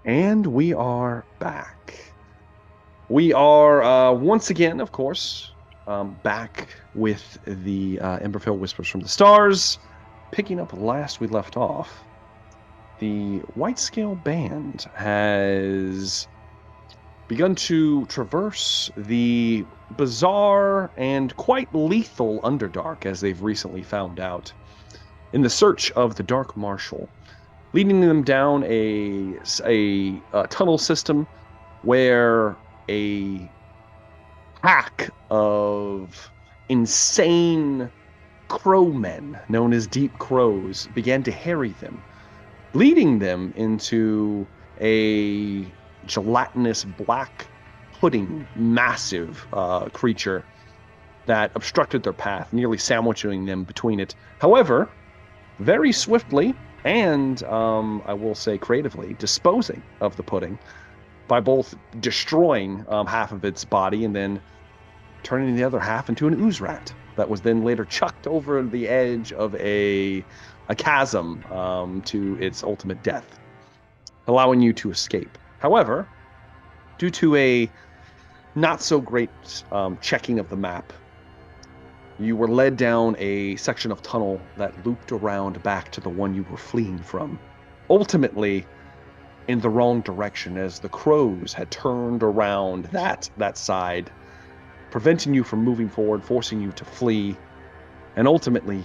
And we are back. We are once again, of course, back with the Emberfell Whispers from the Stars, picking up last we left off. The White Scale Band has begun to traverse the bizarre and quite lethal Underdark, as they've recently found out, in the search of the Dark Marshal, leading them down a tunnel system where a pack of insane crowmen known as Deep Crows began to harry them, leading them into a gelatinous black pudding massive creature that obstructed their path, nearly sandwiching them between it. However, very swiftly and I will say creatively disposing of the pudding by both destroying half of its body and then turning the other half into an ooze rat that was then later chucked over the edge of a chasm to its ultimate death, allowing you to escape. However, due to a not so great checking of the map, you were led down a section of tunnel that looped around back to the one you were fleeing from, ultimately in the wrong direction, as the crows had turned around that side, preventing you from moving forward, forcing you to flee, and ultimately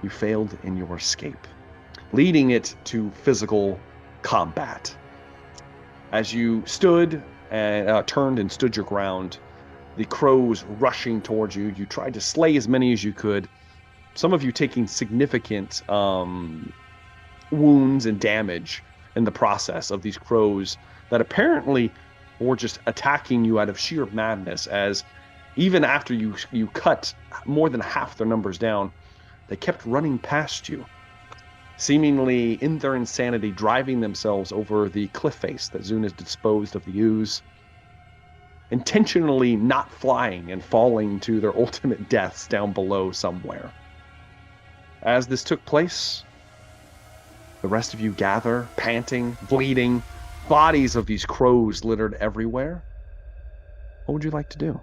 you failed in your escape, leading it to physical combat. As you stood and turned and stood your ground, the crows rushing towards you, you tried to slay as many as you could, some of you taking significant wounds and damage in the process of these crows that apparently were just attacking you out of sheer madness, as even after you cut more than half their numbers down, they kept running past you, seemingly in their insanity driving themselves over the cliff face that Zune has disposed of the ooze, intentionally not flying and falling to their ultimate deaths down below somewhere. As this took place, the rest of you gather, panting, bleeding, bodies of these crows littered everywhere. What would you like to do?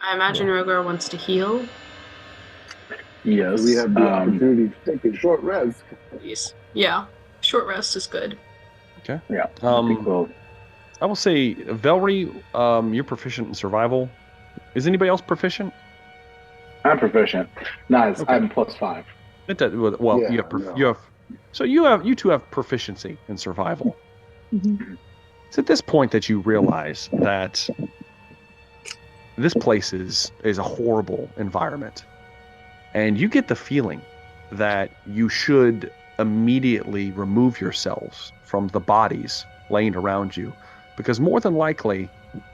I imagine Rogar wants to heal. Yes. We have the opportunity to take a short rest. Please. Yeah, short rest is good. Okay. Yeah. I will say, Velree, you're proficient in survival. Is anybody else proficient? I'm proficient. Nice. Okay. I'm +5. It does, well, Yeah, you two have proficiency in survival. Mm-hmm. It's at this point that you realize that this place is a horrible environment, and you get the feeling that you should immediately remove yourselves from the bodies laying around you, because more than likely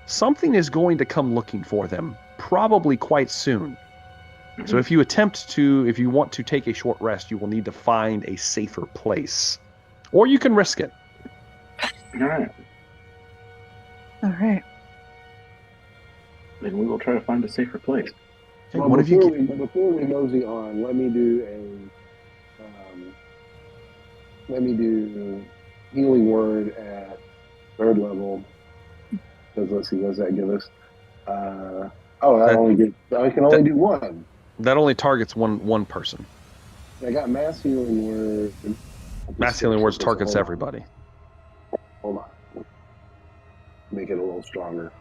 something is going to come looking for them, probably quite soon. So if you want to take a short rest, you will need to find a safer place, or you can risk it. All right. Then we will try to find a safer place. Well, before we mosey on, let me do healing word at 3rd level. Because let's see, what does that give us? I can only do one. That only targets one person. I got mass healing word. Mass healing words targets everybody. Hold on. Make it a little stronger.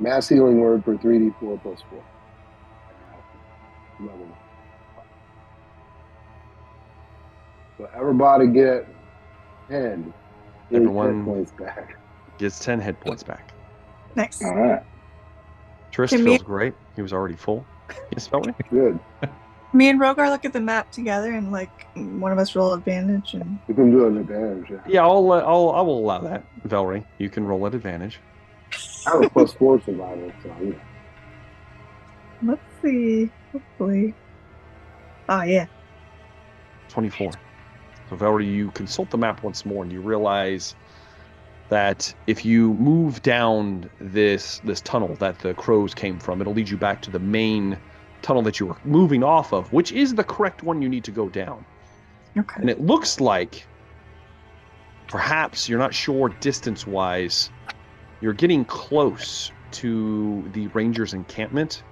Mass healing word for 3d4 plus 4. Level 1. So everybody get 10. Everyone hit points back. Gets 10 hit points back. Nice. All right. Trist feels great. He was already full. Yes, Velree? Good. Me and Rogar look at the map together, and one of us roll advantage. And You can do an advantage. Yeah, I will allow that. Velree, you can roll at advantage. I have a +4 survival, so yeah. let's see. Hopefully. Oh yeah. 24. So Velree, you consult the map once more, and you realize that if you move down this tunnel that the crows came from, it'll lead you back to the main tunnel that you were moving off of, which is the correct one you need to go down. Okay. And it looks like, perhaps, you're not sure distance-wise, you're getting close to the Rangers' encampment.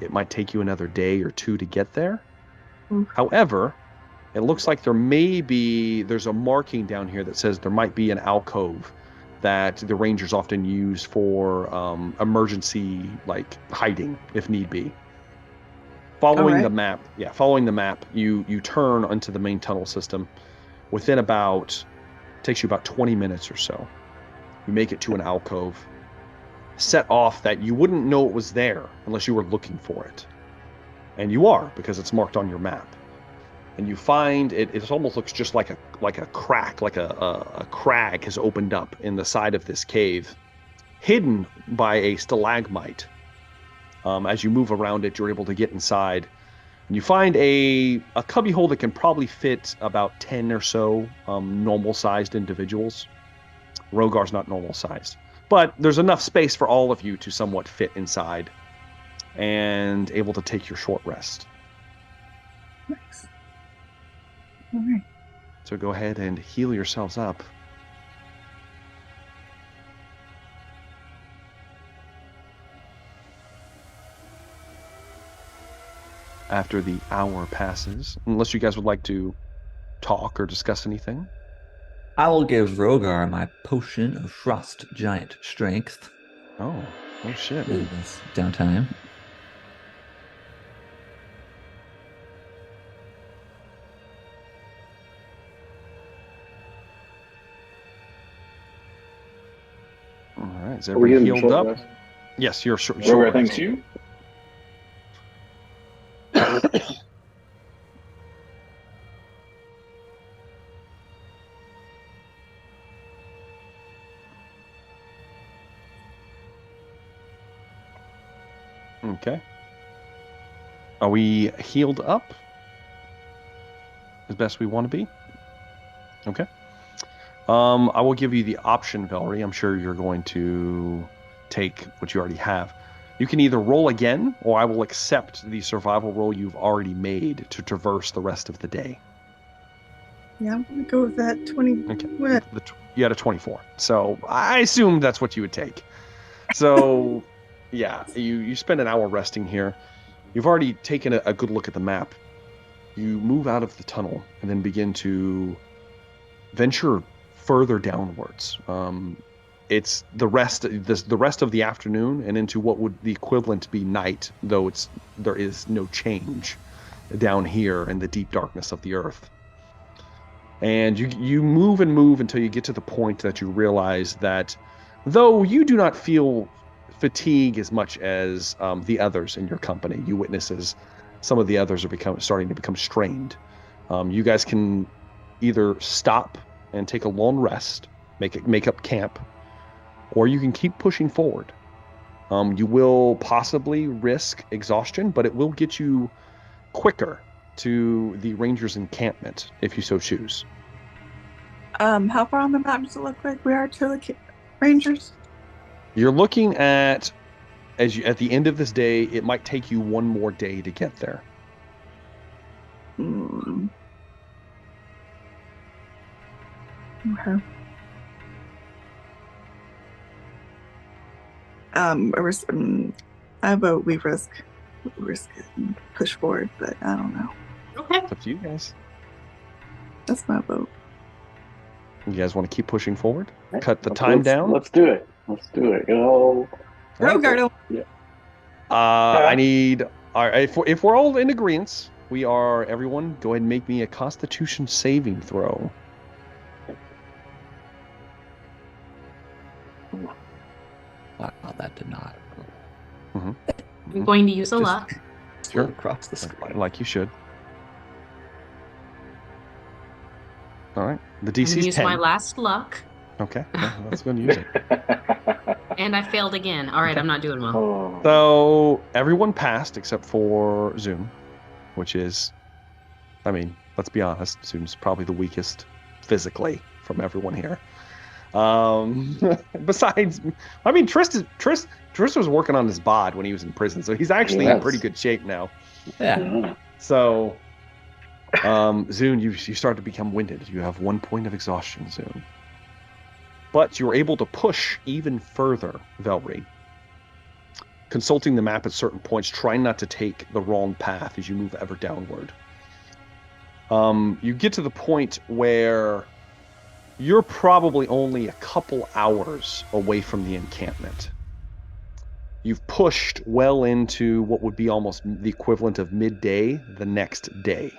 It might take you another day or two to get there. However, it looks like there's a marking down here that says there might be an alcove that the Rangers often use for emergency, like, hiding, if need be. Following the map, you turn onto the main tunnel system. Takes you about 20 minutes or so. You make it to an alcove, set off that you wouldn't know it was there unless you were looking for it. And you are, because it's marked on your map. And you find it almost looks just like a crack, like a crag has opened up in the side of this cave, hidden by a stalagmite. As you move around it, you're able to get inside. And you find a cubbyhole that can probably fit about 10 or so normal-sized individuals. Rogar's not normal-sized. But there's enough space for all of you to somewhat fit inside and able to take your short rest. Nice. All right. So go ahead and heal yourselves up. After the hour passes, unless you guys would like to talk or discuss anything. I will give Rogar my potion of frost giant strength. Oh shit. In this downtime. All right, is everybody healed up? Rest? Yes, you're short. Rogar, thanks you. Okay. Are we healed up as best we want to be? Okay. I will give you the option, Velree. I'm sure you're going to take what you already have. You can either roll again, or I will accept the survival roll you've already made to traverse the rest of the day. Yeah, I'm gonna go with that 20. Okay. What? You had a 24, so I assume that's what you would take. So, yeah, you spend an hour resting here. You've already taken a good look at the map. You move out of the tunnel and then begin to venture further downwards. It's the rest of the afternoon and into what would the equivalent be night, though there is no change down here in the deep darkness of the earth. And you move and move until you get to the point that you realize that though you do not feel fatigue as much as the others in your company, you witness as some of the others are starting to become strained. You guys can either stop and take a long rest, make up camp, or you can keep pushing forward. You will possibly risk exhaustion, but it will get you quicker to the Rangers' encampment if you so choose. How far on the map does it look like we are to the Rangers? You're looking at at the end of this day, it might take you one more day to get there. Okay. I vote we risk it and push forward, but I don't know. Okay. It's up to you guys. That's my vote. You guys want to keep pushing forward? Cut the time down? Let's do it. Let's do it. Go. Edgardo. Yeah. I need. All right, if we're all in agreement, everyone, go ahead and make me a Constitution saving throw. Wow, that did not. I'm going to use a luck. Sure. Across the screen. Like you should. All right. The I'm going DC to is use 10. my last luck. Okay. Let's go and use it. And I failed again. All right, I'm not doing well. Oh. So everyone passed except for Zoom, which is, I mean, let's be honest, Zoom's probably the weakest physically from everyone here. Besides, I mean, Trist was working on his bod when he was in prison, so he's actually in pretty good shape now. Yeah. So, Zune, you start to become winded. You have 1 point of exhaustion, Zune. But you're able to push even further, Velree. Consulting the map at certain points, trying not to take the wrong path as you move ever downward. You get to the point where you're probably only a couple hours away from the encampment. You've pushed well into what would be almost the equivalent of midday the next day.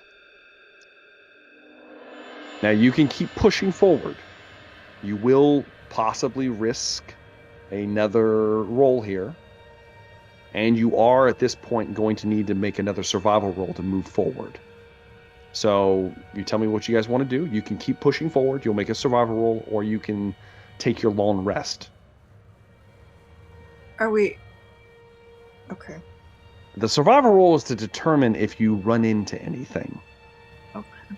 Now you can keep pushing forward. You will possibly risk another roll here. And you are, at this point, going to need to make another survival roll to move forward. So, you tell me what you guys want to do. You can keep pushing forward. You'll make a survival roll, or you can take your long rest. Are we... Okay. The survival roll is to determine if you run into anything. Okay.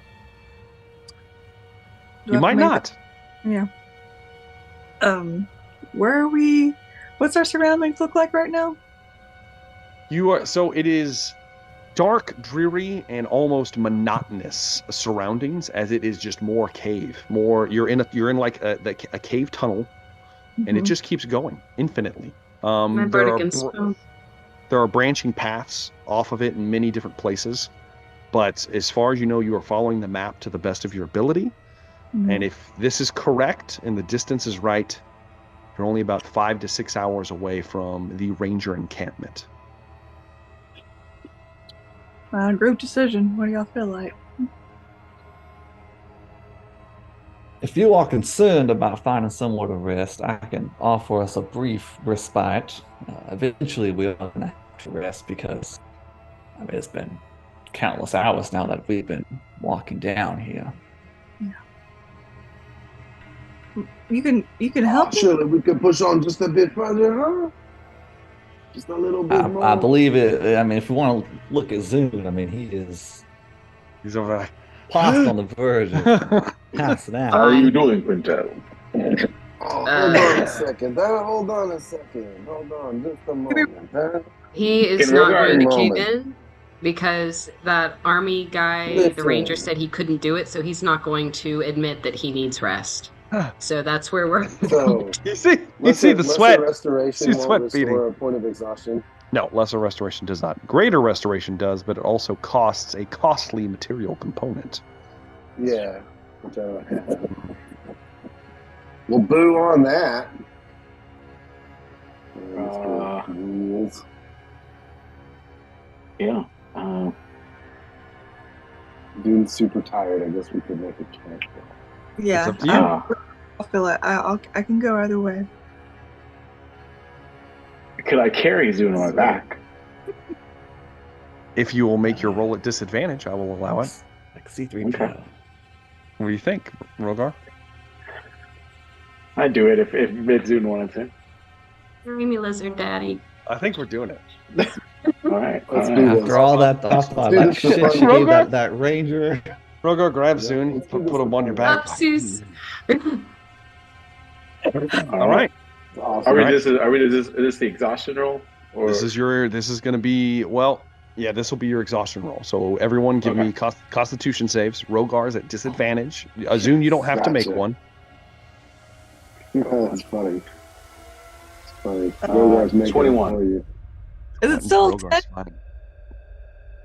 You might not. Yeah. Where are we? What's our surroundings look like right now? So it is dark, dreary, and almost monotonous surroundings, as it is just more cave. You're in like a cave tunnel, and it just keeps going infinitely. There are branching paths off of it in many different places, but as far as you know, you are following the map to the best of your ability. And if this is correct and the distance is right, you're only about 5 to 6 hours away from the ranger encampment. Group decision. What do y'all feel like? If you are concerned about finding somewhere to rest, I can offer us a brief respite. Eventually, we're going to have to rest because it's been countless hours now that we've been walking down here. Yeah. You can help. Surely we could push on just a bit further, huh? Just a little bit more. I believe it. If we want to look at Zune, He's over there. Lost on the verge of passing out. How are you doing, Quintel? Hold on a second. Hold on, just a moment. Huh? He is not going to cave in because that army guy, the ranger, said he couldn't do it, so he's not going to admit that he needs rest. So that's where we're. So you see the sweat. Restoration sweat won't beating. restore a point of exhaustion. No, lesser restoration does not. Greater restoration does, but it also costs a costly material component. Yeah. Well, boo on that. Yeah. Dune's super tired. I guess we could make a camp. Yeah. It's up to you. I'll feel it. I can go either way. Could I carry Zune on my back? If you will make your roll at disadvantage, I will allow it. Like C3PO. Okay. What do you think, Rogar? I'd do it if Zune wanted to. Bring me lizard daddy. I think we're doing it. All right. Let's do this. After all that shit she gave that ranger. Rogar, grab Zune, put him on your back. Oopsies. All right. Awesome. Is this the exhaustion roll? Or This is going to be, this will be your exhaustion roll. So everyone give me constitution saves. Rogar's at disadvantage. Zune, you don't have to make one. That's funny. It's funny. Rogar's making 21. it for you. Is it still Rogar's 10? fine.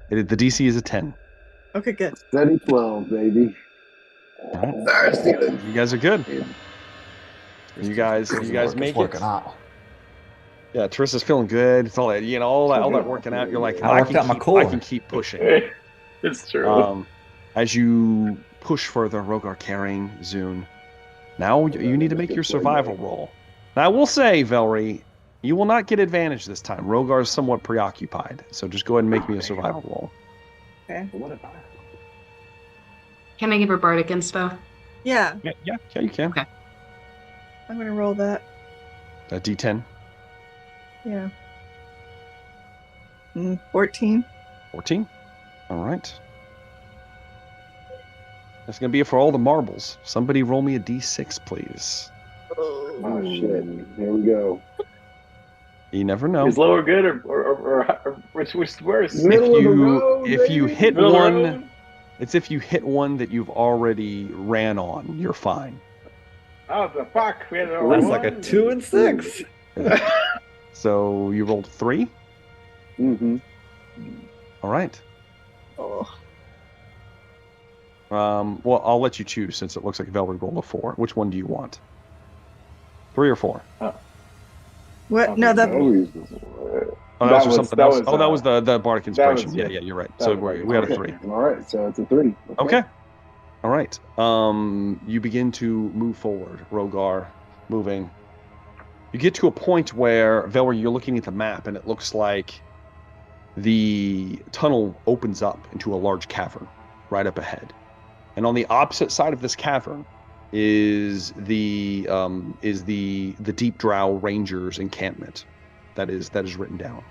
The DC is a 10. Okay, good. Steady 12, baby. All right. Thirsty. You guys are good. You guys make it. Working out. Yeah, Trist is feeling good. It's all that, all that working out. You're like, I worked out my core. I can keep pushing. It's true. As you push further, Rogar carrying Zune. Now you need to make your survival roll. Now I will say, Velree, you will not get advantage this time. Rogar is somewhat preoccupied, so just go ahead and make me a survival roll. Okay. What about it? Can I give her bardic inspo? Yeah, Yeah, you can. Okay. I'm gonna roll that. A D10. Yeah. 14. 14. All right. That's going to be it for all the marbles. Somebody roll me a D6, please. Oh, shit. Here we go. You never know. Is lower good or which worse? Middle of the road, If you baby. hit Middle of the one, road? It's if you hit one that you've already ran on, you're fine. Oh, the fuck! We had a That's like a 2 and 6. So you rolled 3? Mm-hmm. All right. Oh. Well, I'll let you choose since it looks like Velree rolled a 4. Which one do you want? 3 or 4? What? No, that. Oh, that was something else. That was the Bardic Inspiration. Yeah, you're right. So we had a 3. All right, so it's a 3. Okay. All right. You begin to move forward, Rogar, moving. You get to a point where, Velree, you're looking at the map, and it looks like the tunnel opens up into a large cavern right up ahead. And on the opposite side of this cavern is the Deep Drow Rangers encampment that is written down.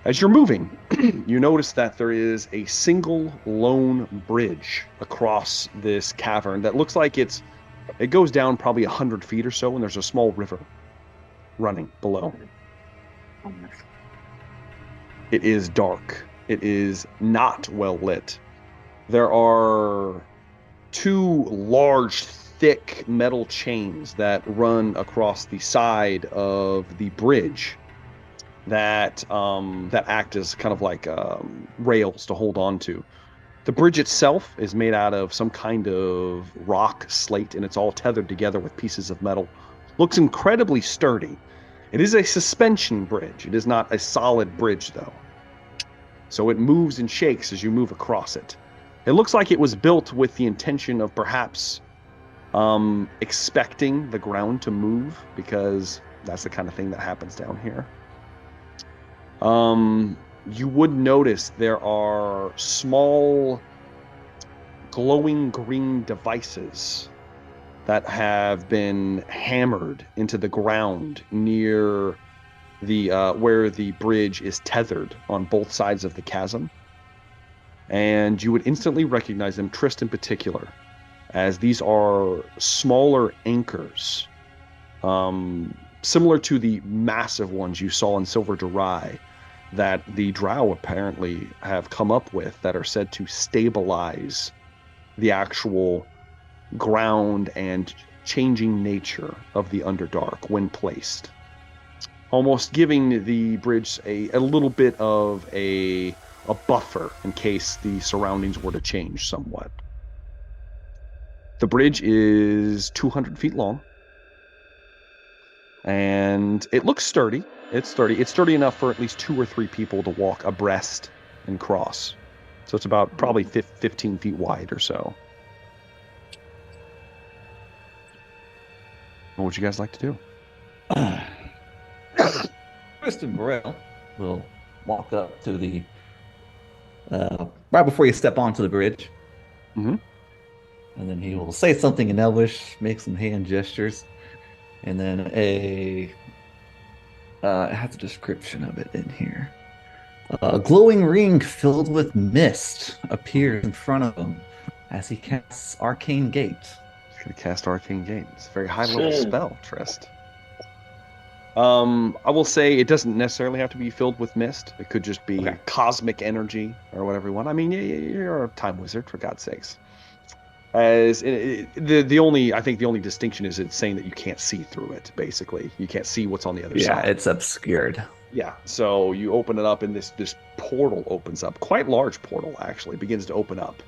As you're moving, you notice that there is a single lone bridge across this cavern that looks like it goes down probably 100 feet or so, and there's a small river running below. It is dark. It is not well lit. There are 2 large, thick metal chains that run across the side of the bridge that act as kind of like rails to hold on to. The bridge itself is made out of some kind of rock slate, and it's all tethered together with pieces of metal. Looks incredibly sturdy. It is a suspension bridge. It is not a solid bridge, though. So it moves and shakes as you move across it. It looks like it was built with the intention of perhaps expecting the ground to move, because that's the kind of thing that happens down here. You would notice there are small glowing green devices that have been hammered into the ground near the where the bridge is tethered on both sides of the chasm. And you would instantly recognize them, Trist in particular, as these are smaller anchors, similar to the massive ones you saw in Silver Durai that the Drow apparently have come up with, that are said to stabilize the actual ground and changing nature of the Underdark when placed. Almost giving the bridge a little bit of a buffer in case the surroundings were to change somewhat. The bridge is 200 feet long, and it looks sturdy. It's sturdy. It's sturdy enough for at least 2 or 3 people to walk abreast and cross. So it's about probably 15 feet wide or so. What would you guys like to do? Trist and Granel will walk up to the right before you step onto the bridge. Mm-hmm. And then he will say something in Elvish, make some hand gestures, and then it has a description of it in here. A glowing ring filled with mist appears in front of him as he casts Arcane Gate. He's going to cast Arcane Gate. It's a very high-level spell, Trist. I will say it doesn't necessarily have to be filled with mist. It could just be cosmic energy or whatever you want. I mean, you're a time wizard, for God's sakes. As the only distinction is it's saying that you can't see through it. Basically, you can't see what's on the other side. Yeah, it's obscured. Yeah, so you open it up, and this portal opens up. Quite large portal, actually, begins to open up.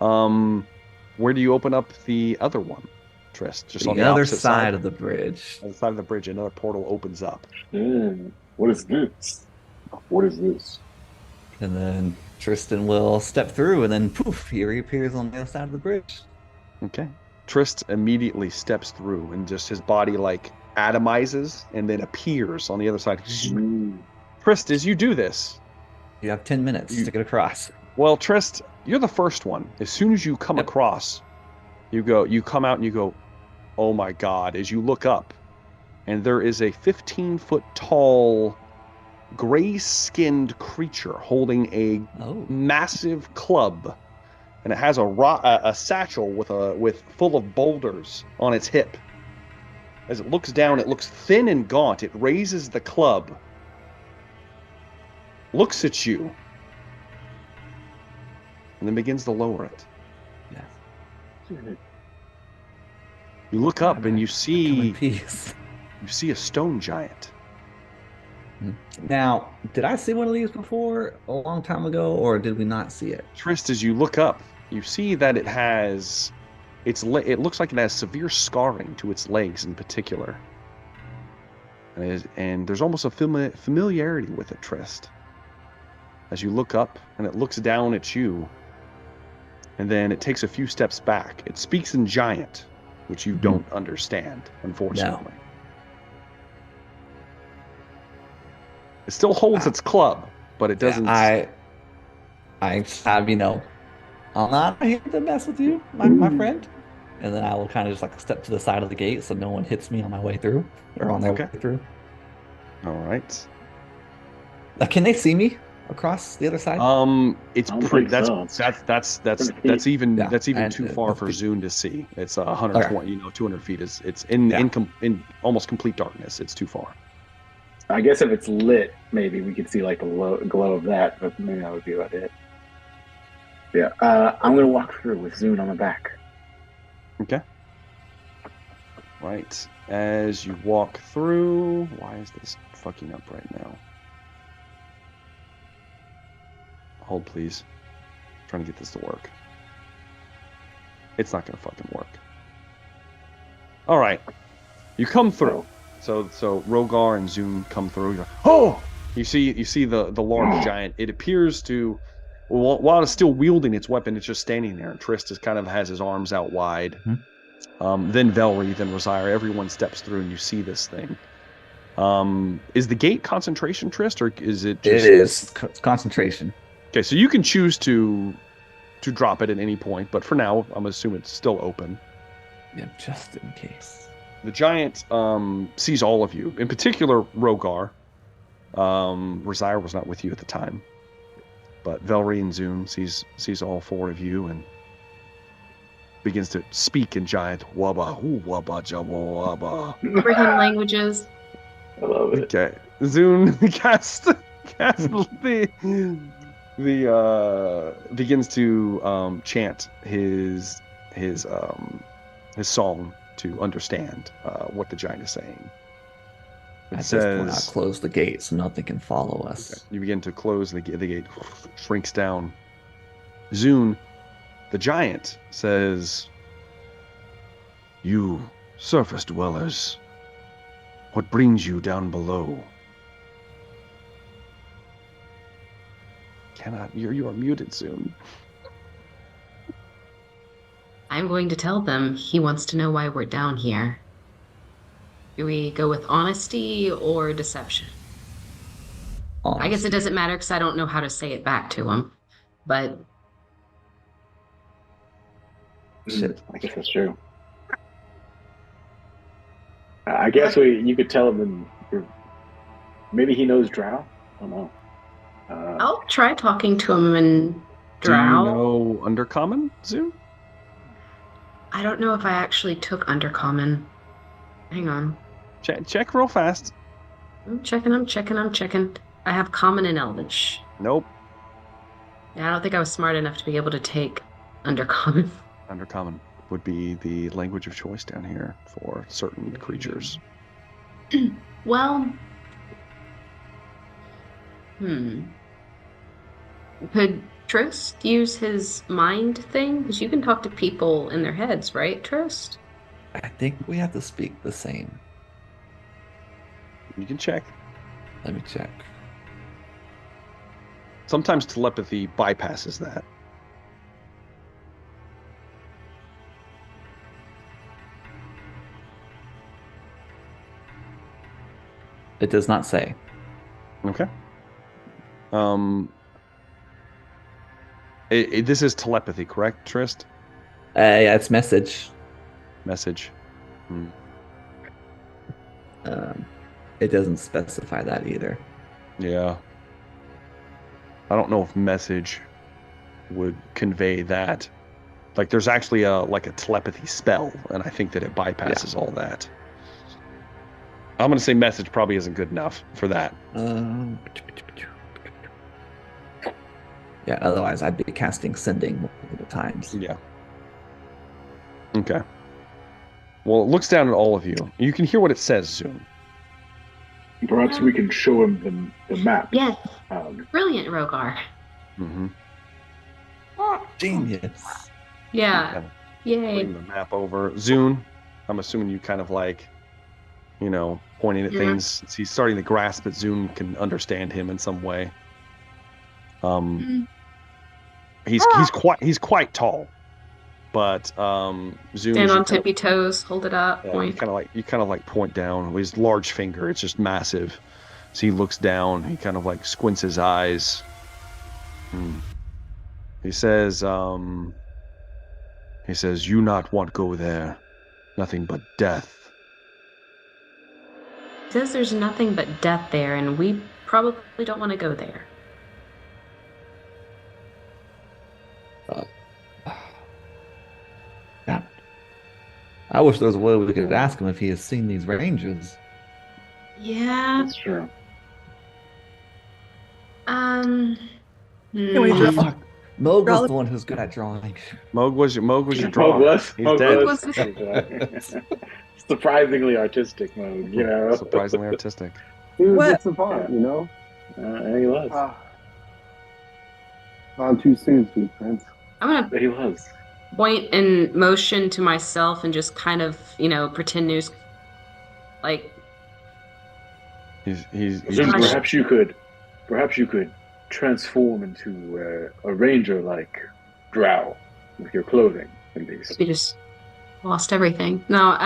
Where do you open up the other one, Trist? Just on the other opposite side of the bridge. On the side of the bridge, another portal opens up. What is this? What is this? And then Tristan will step through, and then poof, he reappears on the other side of the bridge. Okay. Trist immediately steps through, and just his body like atomizes and then appears on the other side. Trist, as you do this, you have 10 minutes to get across. Well, Trist, you're the first one. As soon as you come across, you come out and you go, oh my God, as you look up, and there is a 15-foot tall, gray-skinned creature holding a massive club, and it has a satchel with full of boulders on its hip. As it looks down, it looks thin and gaunt. It raises the club, looks at you, and then begins to lower it. Yeah. You look up and you see peace. You see a stone giant. Now, did I see one of these before a long time ago, or did we not see it? Trist, as you look up, you see that it has it looks like it has severe scarring to its legs in particular. And there's almost a familiarity with it, Trist. As you look up and it looks down at you, and then it takes a few steps back. It speaks in giant, which you don't understand, unfortunately. No. It still holds its club, but it doesn't. I have, I'm not here to mess with you, my friend. And then I will kind of just like step to the side of the gate so no one hits me on my way through or on their way through. All right. Can they see me across the other side? It's pretty. That's even too far for Zune to see. It's 120, 200 feet. It's in almost complete darkness. It's too far. I guess if it's lit, maybe we could see like the glow of that, but maybe that would be about it. Yeah, I'm gonna walk through with Zune on the back. Okay. Right. As you walk through, why is this fucking up right now? Hold, please. I'm trying to get this to work. It's not gonna fucking work. All right. You come through. So Rogar and Zune come through. You're like, oh! You see the large giant. It appears to, while it's still wielding its weapon, it's just standing there. And Trist has his arms out wide. Mm-hmm. Then Velree, then Rosier. Everyone steps through, and you see this thing. Is the gate concentration, Trist, or is it just... It is concentration. Okay, so you can choose to drop it at any point, but for now, I'm assuming it's still open. Yeah, just in case. The giant sees all of you, in particular Rogar. Rosier was not with you at the time, but Velree and Zune sees all four of you and begins to speak in giant. Waba, waba, jabba, waba. Freaking languages. I love it. Okay, Zune cast begins to chant his song to understand what the giant is saying. It says, "I'll close the gate so nothing can follow us." Okay. You begin to close the gate, shrinks down. Zune, the giant, says, "You surface dwellers, what brings you down below?" You are muted, Zune. I'm going to tell them he wants to know why we're down here. Do we go with honesty or deception? Honesty. I guess it doesn't matter because I don't know how to say it back to him. But shit, I guess that's true. I guess you could tell him, maybe he knows Drow. I don't know. I'll try talking to him in Drow. Do you know Undercommon, Zune? I don't know if I actually took Undercommon. Hang on. Check real fast. I'm checking. I have Common and Elvish. Nope. Yeah, I don't think I was smart enough to be able to take Undercommon. Undercommon would be the language of choice down here for certain creatures. Well... Could Trist use his mind thing? Because you can talk to people in their heads, right, Trist? I think we have to speak the same. You can check. Let me check. Sometimes telepathy bypasses that. It does not say. Okay. This is telepathy, correct, Trist? Yeah, it's message. Message. It doesn't specify that either. Yeah. I don't know if message would convey that. Like, there's actually a telepathy spell, and I think that it bypasses all that. I'm going to say message probably isn't good enough for that. Yeah, otherwise I'd be casting Sending multiple times. Yeah. Okay. Well, it looks down at all of you. You can hear what it says, Zoom. Perhaps we can show him the map. Yes. Brilliant, Rogar. Mm-hmm. Genius. Yeah. Kind of Yay. bring the map over. Zune, I'm assuming you kind of like, pointing at things. He's starting to grasp that Zune can understand him in some way. He's quite tall, but Zune Stand on tippy toes, hold it up, point. You kind of like point down with his large finger. It's just massive. So he looks down. He kind of like squints his eyes. He says, "You not want go there, nothing but death." He says there's nothing but death there, and we probably don't want to go there. Yeah. I wish there was a way we could ask him if he has seen these rangers. Yeah. That's true. Can we Oh, draw? fuck. Moog was the one who's good at drawing. Moog was your drawer. He's dead. Surprisingly artistic mode, Surprisingly artistic. He was What? a savant, He was. Gone too soon, sweet prince. I'm gonna He was. point and motion to myself and just kind of, pretend news. Like, He's Perhaps you could transform into a ranger like drow with your clothing, at least. we just lost everything. No,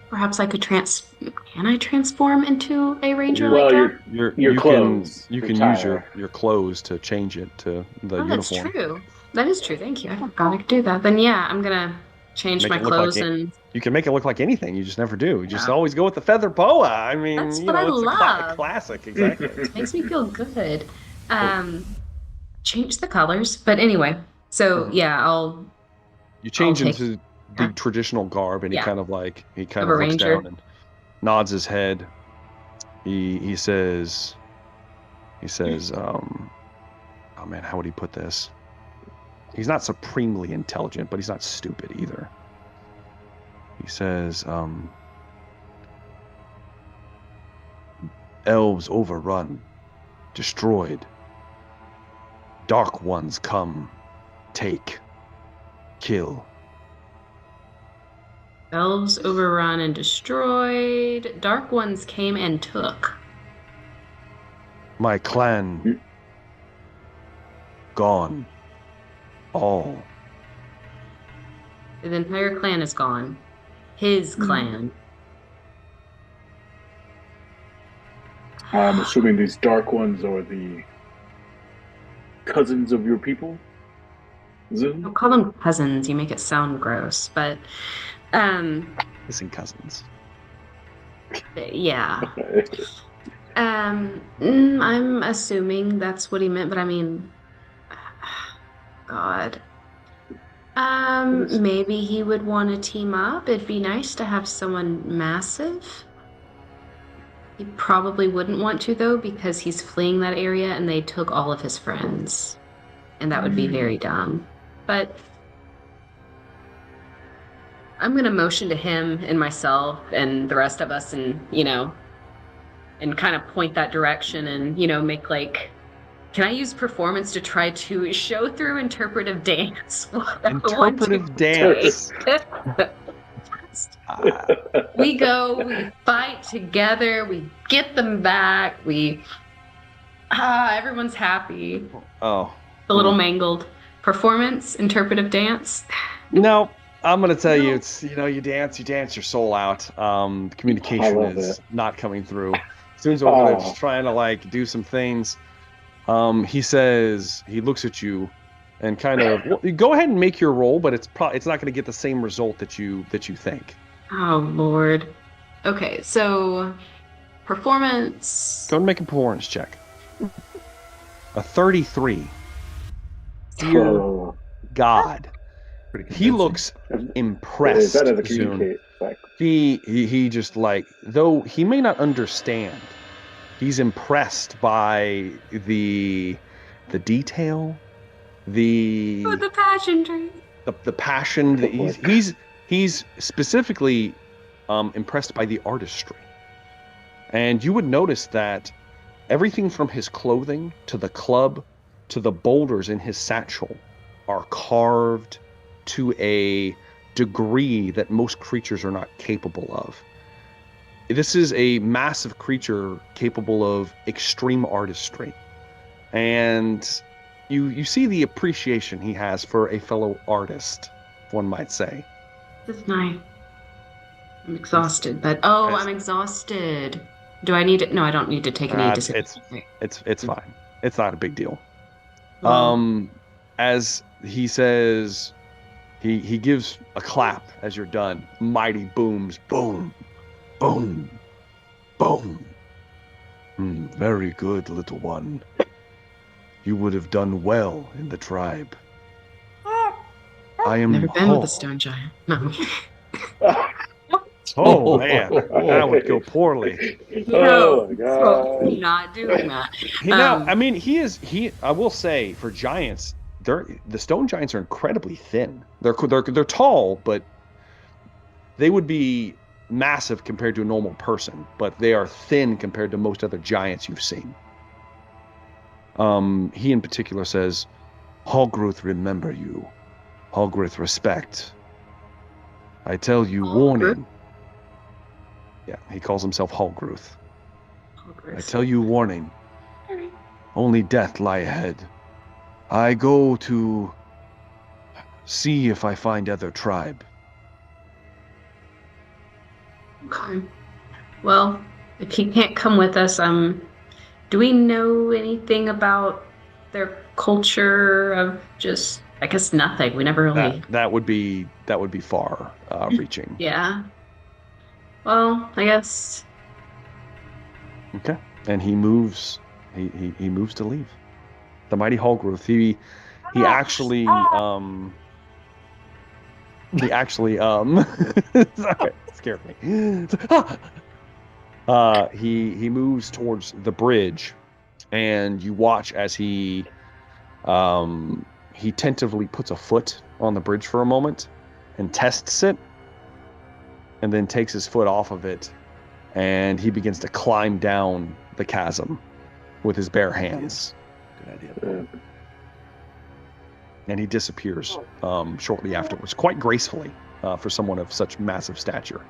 perhaps I could can I transform into a ranger like that? Your clothes. You can use your clothes to change it to the uniform. That's true. That is true. Thank you. I forgot I could do that. Then yeah, I'm gonna change my clothes and. You can make it look like anything. You just never do. You just always go with the feather boa. I mean, That's what I it's love. a classic. Exactly. It makes me feel good. Change the colors, but anyway. So yeah, You change I'll into the traditional garb, and he kind of looks ranger. down and nods his head. He says, oh man, how would he put this? He's not supremely intelligent, but he's not stupid either. He says, elves overrun, destroyed. Dark ones come, take, kill. Elves overrun and destroyed. Dark ones came and took. My clan gone. All. The entire clan is gone. His clan. I'm assuming these dark ones are the cousins of your people? Zoom? Don't call them cousins. You make it sound gross, but Missing cousins. yeah. I'm assuming that's what he meant, but I mean, God. Maybe he would want to team up. It'd be nice to have someone massive. He probably wouldn't want to, though, because he's fleeing that area and they took all of his friends. And that would be very dumb. But I'm going to motion to him and myself and the rest of us and, and kind of point that direction and, make can I use performance to try to show through interpretive dance? Interpretive dance. We go, we fight together, we get them back, everyone's happy. Oh. A little mangled. Performance, interpretive dance. No, I'm going to tell you, it's, you dance your soul out. Communication is not coming through. Students over there just trying to do some things. He says, he looks at you and kind of, go ahead and make your roll, but it's not going to get the same result that you think. Oh, Lord. Okay, so performance. Go and make a performance check. A 33. Dear God. He looks impressed. That is a communicate. He just though he may not understand, he's impressed by the the detail, the passion tree. The passion. He's specifically impressed by the artistry. And you would notice that everything from his clothing to the club to the boulders in his satchel are carved to a degree that most creatures are not capable of. This is a massive creature capable of extreme artistry. And you see the appreciation he has for a fellow artist, one might say. This is nice. I'm exhausted, but I'm exhausted. Do I need it? No, I don't need to take any decisions. It's fine. It's not a big deal. Well, As he says, he gives a clap as you're done. Mighty booms, boom, boom, boom. Very good, little one. You would have done well in the tribe. I am never been with a stone giant. No. Oh man, that would go poorly. Oh my god! Not doing that. I will say, for giants, the stone giants are incredibly thin. They're tall, but they would be massive compared to a normal person. But they are thin compared to most other giants you've seen. He in particular says, "Hallgruth, remember you. Hallgruth, respect. I tell you, warning." Yeah, he calls himself Hallgruth. I tell you, warning. Only death lie ahead. I go to see if I find other tribe. Okay. Well, if he can't come with us, do we know anything about their culture of just, I guess, nothing? We never really. That would be far reaching. Yeah. Well, I guess. Okay. And he moves. He moves to leave. The mighty Hallgruth. He actually sorry, it scared me. He moves towards the bridge, and you watch as he tentatively puts a foot on the bridge for a moment and tests it, and then takes his foot off of it, and he begins to climb down the chasm with his bare hands. Good idea. And he disappears shortly afterwards, quite gracefully for someone of such massive stature.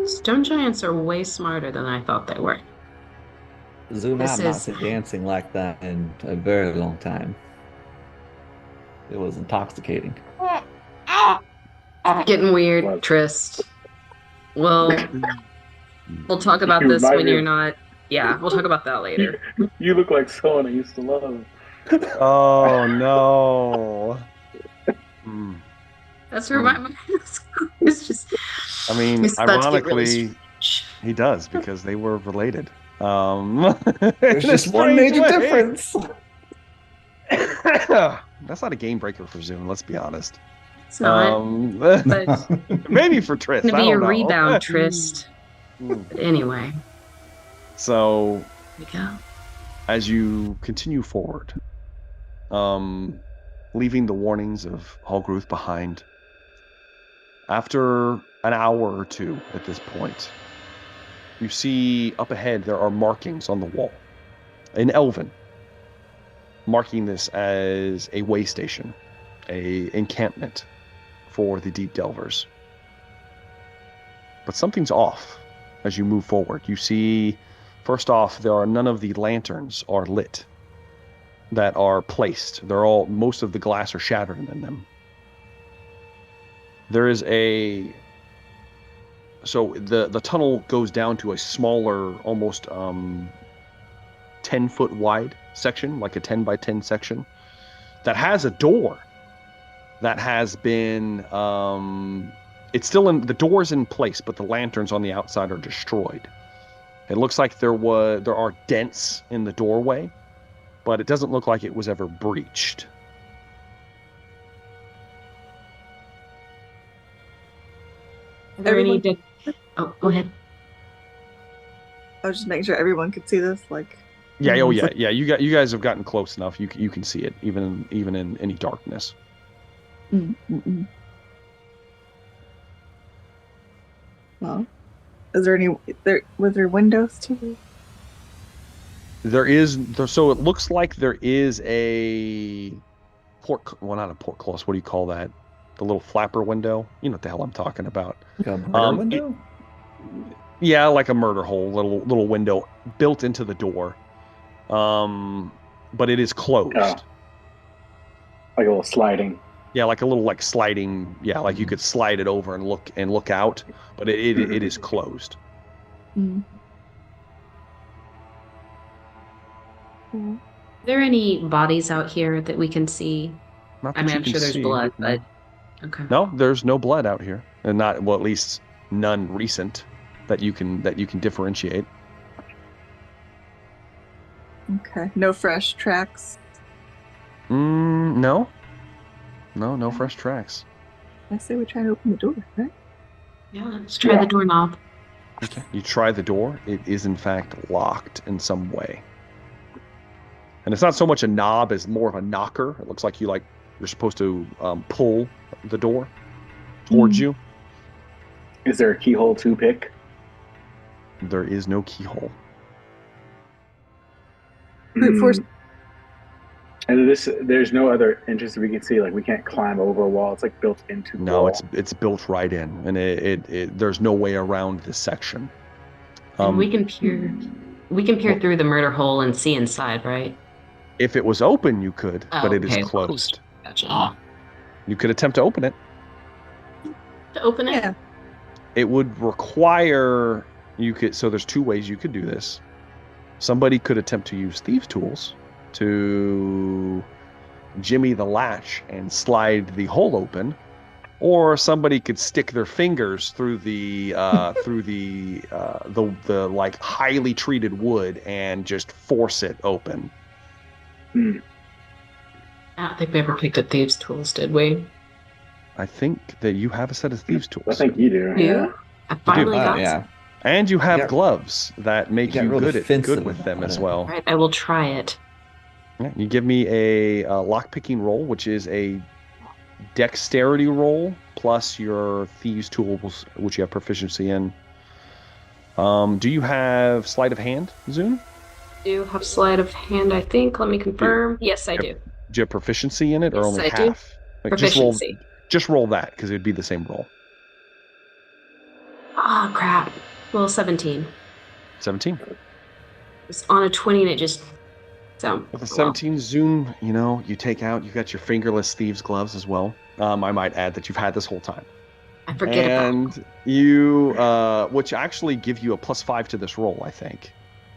Stone giants are way smarter than I thought they were. Zoom out, not seen dancing like that in a very long time. It was intoxicating. Getting weird, Trist. Well, we'll talk about this when you're not. Yeah, we'll talk about that later. You look like someone I used to love. Oh no. That's where my mind is just. I mean, ironically, he does, because they were related. There's just one major difference. That's not a game breaker for Zoom, let's be honest. It's not. But maybe for Trist. It's gonna be a rebound, Trist. But anyway. So, we go. As you continue forward, leaving the warnings of Hallgruth behind, after an hour or two at this point, you see up ahead there are markings on the wall in Elven, marking this as a way station, a encampment for the Deep Delvers. But something's off as you move forward. You see, first off, none of the lanterns are lit that are placed. Most of the glass are shattered in them. There is so the tunnel goes down to a smaller, almost 10-foot wide section, like a 10 by 10 section, that has a door that has been, it's still the door's in place, but the lanterns on the outside are destroyed. It looks like there are dents in the doorway, but it doesn't look like it was ever breached. Oh, go ahead. I was just making sure everyone could see this. Like, Yeah. Oh, yeah. Yeah. You guys have gotten close enough. You can see it even in any darkness. Mm-mm. Well, is there any? Was there windows too? So it looks like there is a well, not a portcullis. What do you call that? The little flapper window. You know what the hell I'm talking about. Like a murder window? Yeah, like a murder hole, little window built into the door. But it is closed. Oh. Like a little sliding. Yeah, like a little like sliding. Yeah, like you could slide it over and look out, but it is closed. Mm. Are there any bodies out here that we can see? Not I that mean, you I'm can sure there's see, blood, no. but okay. No, there's no blood out here, and not well, at least none recent that you can differentiate. Okay. No fresh tracks. No, fresh tracks. I say we try to open the door, right? Yeah, let's try the doorknob. Okay. You try the door. It is in fact locked in some way. And it's not so much a knob as more of a knocker. It looks like you're supposed to pull the door towards you. Is there a keyhole to pick? There is no keyhole. Brute force. And there's no other entrance we can see. Like we can't climb over a wall. It's like built into the wall. It's built right in, and it there's no way around this section. And we can peer through the murder hole and see inside, right? If it was open, you could, but it is okay, closed. Gotcha. You could attempt to open it. To open it? Yeah. It would require so there's two ways you could do this. Somebody could attempt to use thieves' tools to jimmy the latch and slide the hole open, or somebody could stick their fingers through the like highly treated wood and just force it open. I don't think we ever picked up thieves' tools, did we? I think that you have a set of thieves' tools. I think you do. Yeah. I finally got some. And you have gloves that make you good with them as well. All right, I will try it. Yeah, you give me a lockpicking roll, which is a dexterity roll plus your thieves' tools, which you have proficiency in. Do you have sleight of hand, Zune? Do have sleight of hand, I think. Let me confirm. Yes, I do. Do you have proficiency in it, or Yes, only I do. half? Like, Proficiency. Just roll that, because it would be the same roll. Ah, crap. Well, 17. 17. It's on a 20 and it just... So, With a 17, Zune, you take out, you got your fingerless thieves' gloves as well. I might add that you've had this whole time. I forget about And you, which actually give you a +5 to this roll, I think.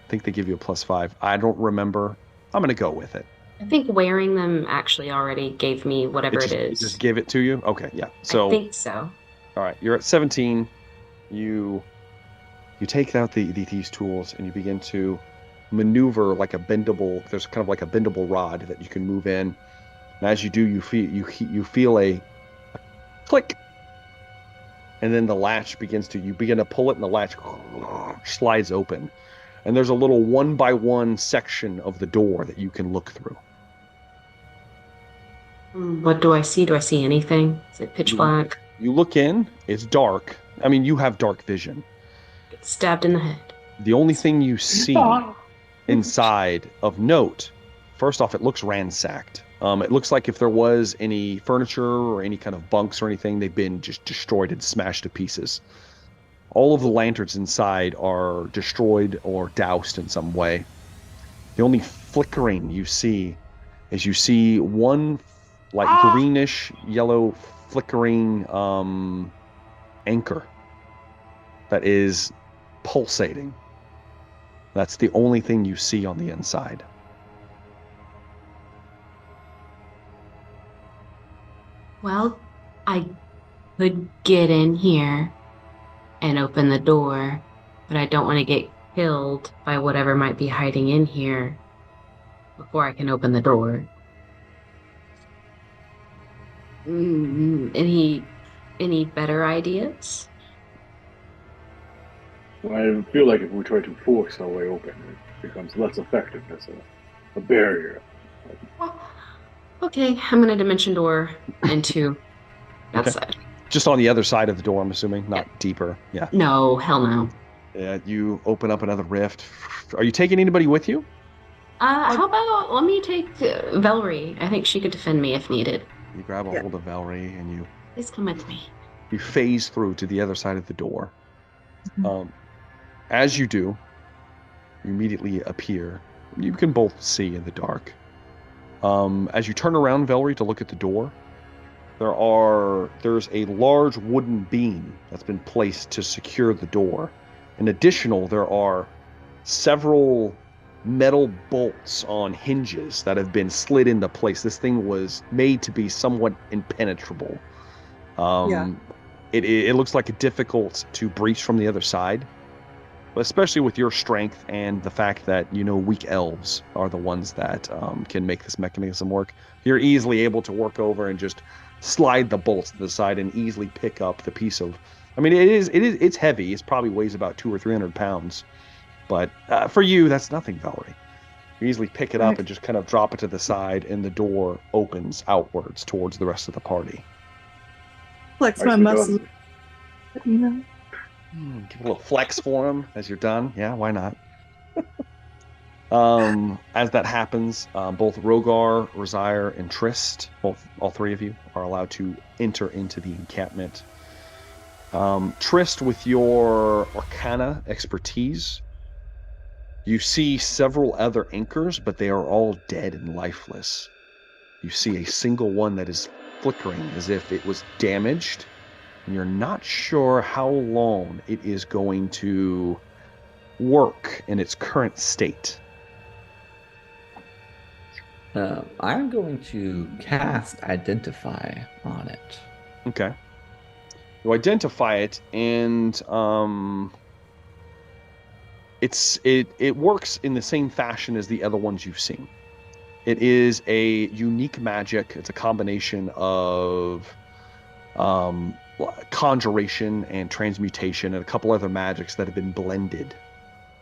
I think they give you a +5. I don't remember. I'm going to go with it. I think wearing them actually already gave me whatever it is. It just give it to you? Okay, yeah. So I think so. All right, you're at 17. You take out the thieves' tools and you begin to maneuver like there's kind of like a bendable rod that you can move in. And as you do, you feel a click. And then the latch you begin to pull it and the latch slides open. And there's a little 1x1 section of the door that you can look through. What do I see? Do I see anything? Is it pitch black? You look in, it's dark. I mean, you have dark vision. Get stabbed in the head. The only thing you see inside of note, first off, it looks ransacked. It looks like if there was any furniture or any kind of bunks or anything, they've been just destroyed and smashed to pieces. All of the lanterns inside are destroyed or doused in some way. The only flickering you see is one like greenish yellow flickering anchor that is pulsating. That's the only thing you see on the inside. Well, I could get in here and open the door, but I don't want to get killed by whatever might be hiding in here before I can open the door. Any better ideas? I feel like if we try to force our way open, it becomes less effective as a barrier. Okay, I'm gonna dimension door into that Okay. side. Just on the other side of the door, I'm assuming, not deeper. Yeah. No, hell no. Yeah. You open up another rift. Are you taking anybody with you? How about let me take Velree? I think she could defend me if needed. You grab a hold of Velree and Please come with me. you phase through to the other side of the door. As you do, you immediately appear. You can both see in the dark. As you turn around, Velree, to look at the door, there's a large wooden beam that's been placed to secure the door. In addition, there are several metal bolts on hinges that have been slid into place. This thing was made to be somewhat impenetrable. It looks like it's difficult to breach from the other side, but especially with your strength and the fact that weak elves are the ones that can make this mechanism work. You're easily able to work over and just slide the bolts to the side and easily pick up the piece of. I mean, it's heavy. It probably weighs about 200 or 300 pounds, but for you, that's nothing, Velree. You easily pick it up and just kind of drop it to the side, and the door opens outwards towards the rest of the party. Flex my muscles. Give a little flex for him as you're done. Yeah, why not? As that happens, both Rogar, Rosire, and Trist, all three of you, are allowed to enter into the encampment. Trist, with your Arcana expertise, you see several other anchors, but they are all dead and lifeless. You see a single one that is flickering as if it was damaged, and you're not sure how long it is going to work in its current state. I'm going to cast Identify on it. Okay. You identify it, and it works in the same fashion as the other ones you've seen. It is a unique magic. It's a combination of conjuration and transmutation and a couple other magics that have been blended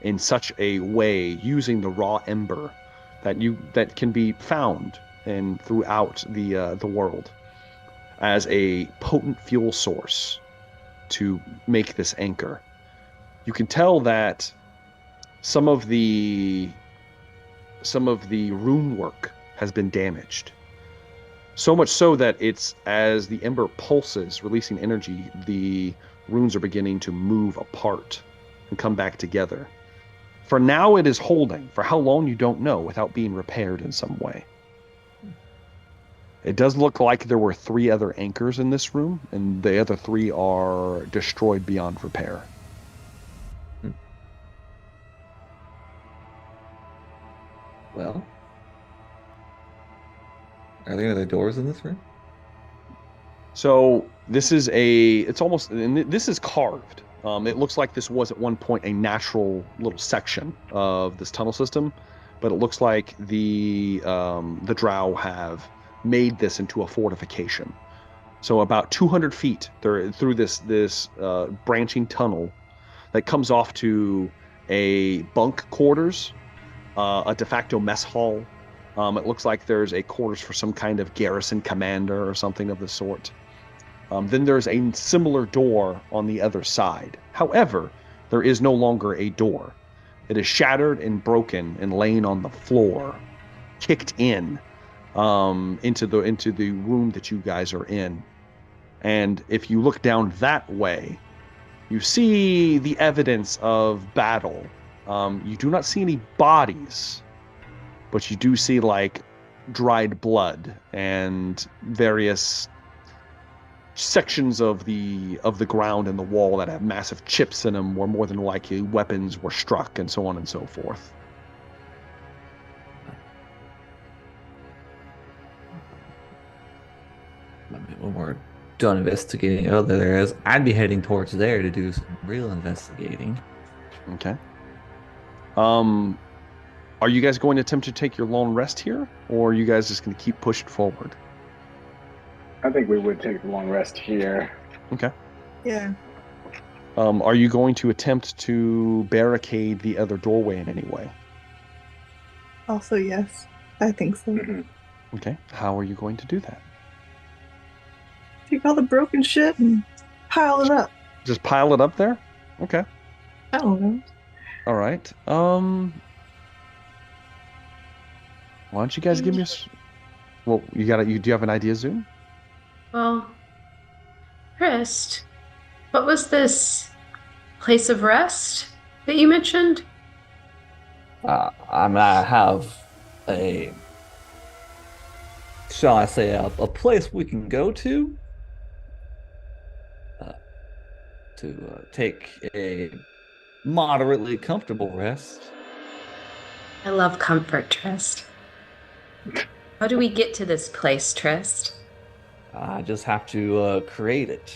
in such a way using the raw ember that can be found throughout the world as a potent fuel source to make this anchor. You can tell that some of the rune work has been damaged. So much so that it's as the ember pulses, releasing energy, the runes are beginning to move apart and come back together. For now, it is holding. For how long, you don't know, without being repaired in some way. It does look like there were 3 other anchors in this room, and the other 3 are destroyed beyond repair. Well, are there any other doors in this room? So this is this is carved. It looks like this was at one point a natural little section of this tunnel system, but it looks like the drow have made this into a fortification. So about 200 feet through this branching tunnel that comes off to a bunk quarters, a de facto mess hall. It looks like there's a quarters for some kind of garrison commander or something of the sort. Then there's a similar door on the other side. However, there is no longer a door. It is shattered and broken and laying on the floor, kicked in into the room that you guys are in. And if you look down that way, you see the evidence of battle. You do not see any bodies, but you do see like dried blood and various sections of the ground and the wall that have massive chips in them where more than likely weapons were struck, and so on and so forth. When we're done investigating other areas, I'd be heading towards there to do some real investigating. Okay. Are you guys going to attempt to take your long rest here, or are you guys just going to keep pushing forward? I think we would take a long rest here. Okay. Yeah. Are you going to attempt to barricade the other doorway in any way? Also, yes. I think so. Mhm. Okay. How are you going to do that? Take all the broken shit and pile it up. Just pile it up there? Okay. I don't know. All right. Why don't you guys give me well, do you have an idea, Zoom? Well, Trist, what was this place of rest that you mentioned? I have shall I say, a place we can go to take a moderately comfortable rest. I love comfort, Trist. How do we get to this place, Trist? I just have to create it.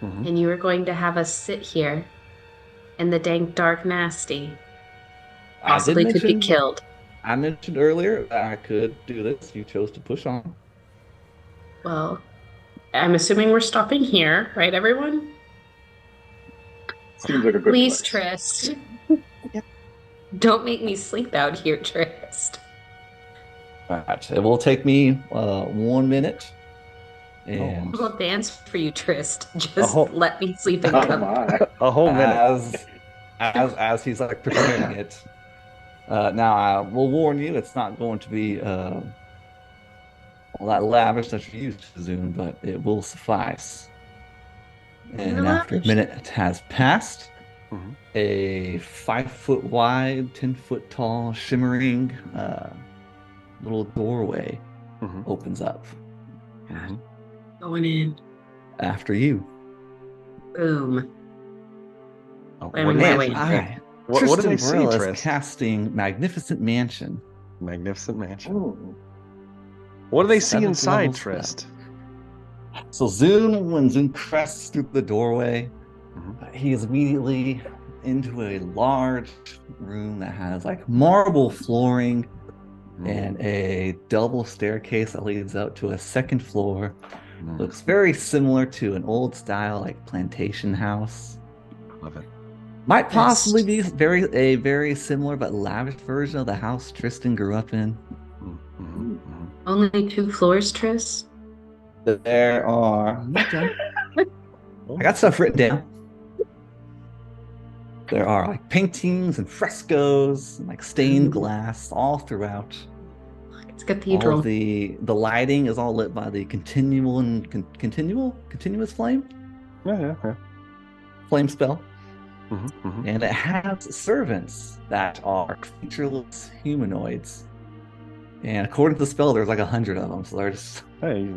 Mm-hmm. And you were going to have us sit here in the dank, dark, nasty. Possibly could get killed. I mentioned earlier that I could do this. You chose to push on. Well, I'm assuming we're stopping here, right, everyone? Seems like a good Please, place. Trist. Yeah. Don't make me sleep out here, Trist. All right. It will take me 1 minute. And I'll dance for you, Trist. Just let me sleep in Oh comfort. my. A whole minute. as he's like preparing it. Now I will warn you, it's not going to be all that lavish that you're used to, Zoom, but it will suffice. And after a minute has passed, a 5-foot wide, 10-foot tall, shimmering little doorway opens up. Going in. After you. Boom. Oh, Slamming my way in. What do they see, Tristan Trist? is casting Magnificent Mansion. Magnificent Mansion. Ooh. What do they see 7th inside, level Trist? So when Zoom crests through the doorway, he is immediately into a large room that has like marble flooring and a double staircase that leads out to a second floor. Looks very similar to an old style like plantation house. Love it. Might possibly be a very similar but lavish version of the house Tristan grew up in. Only 2 floors, Trist? There are... I got stuff written down. There are like paintings and frescoes and like stained glass all throughout. It's cathedral. All the lighting is all lit by the continuous flame? Yeah. Flame spell. And it has servants that are featureless humanoids. And according to the spell, there's like 100 of them, so they're just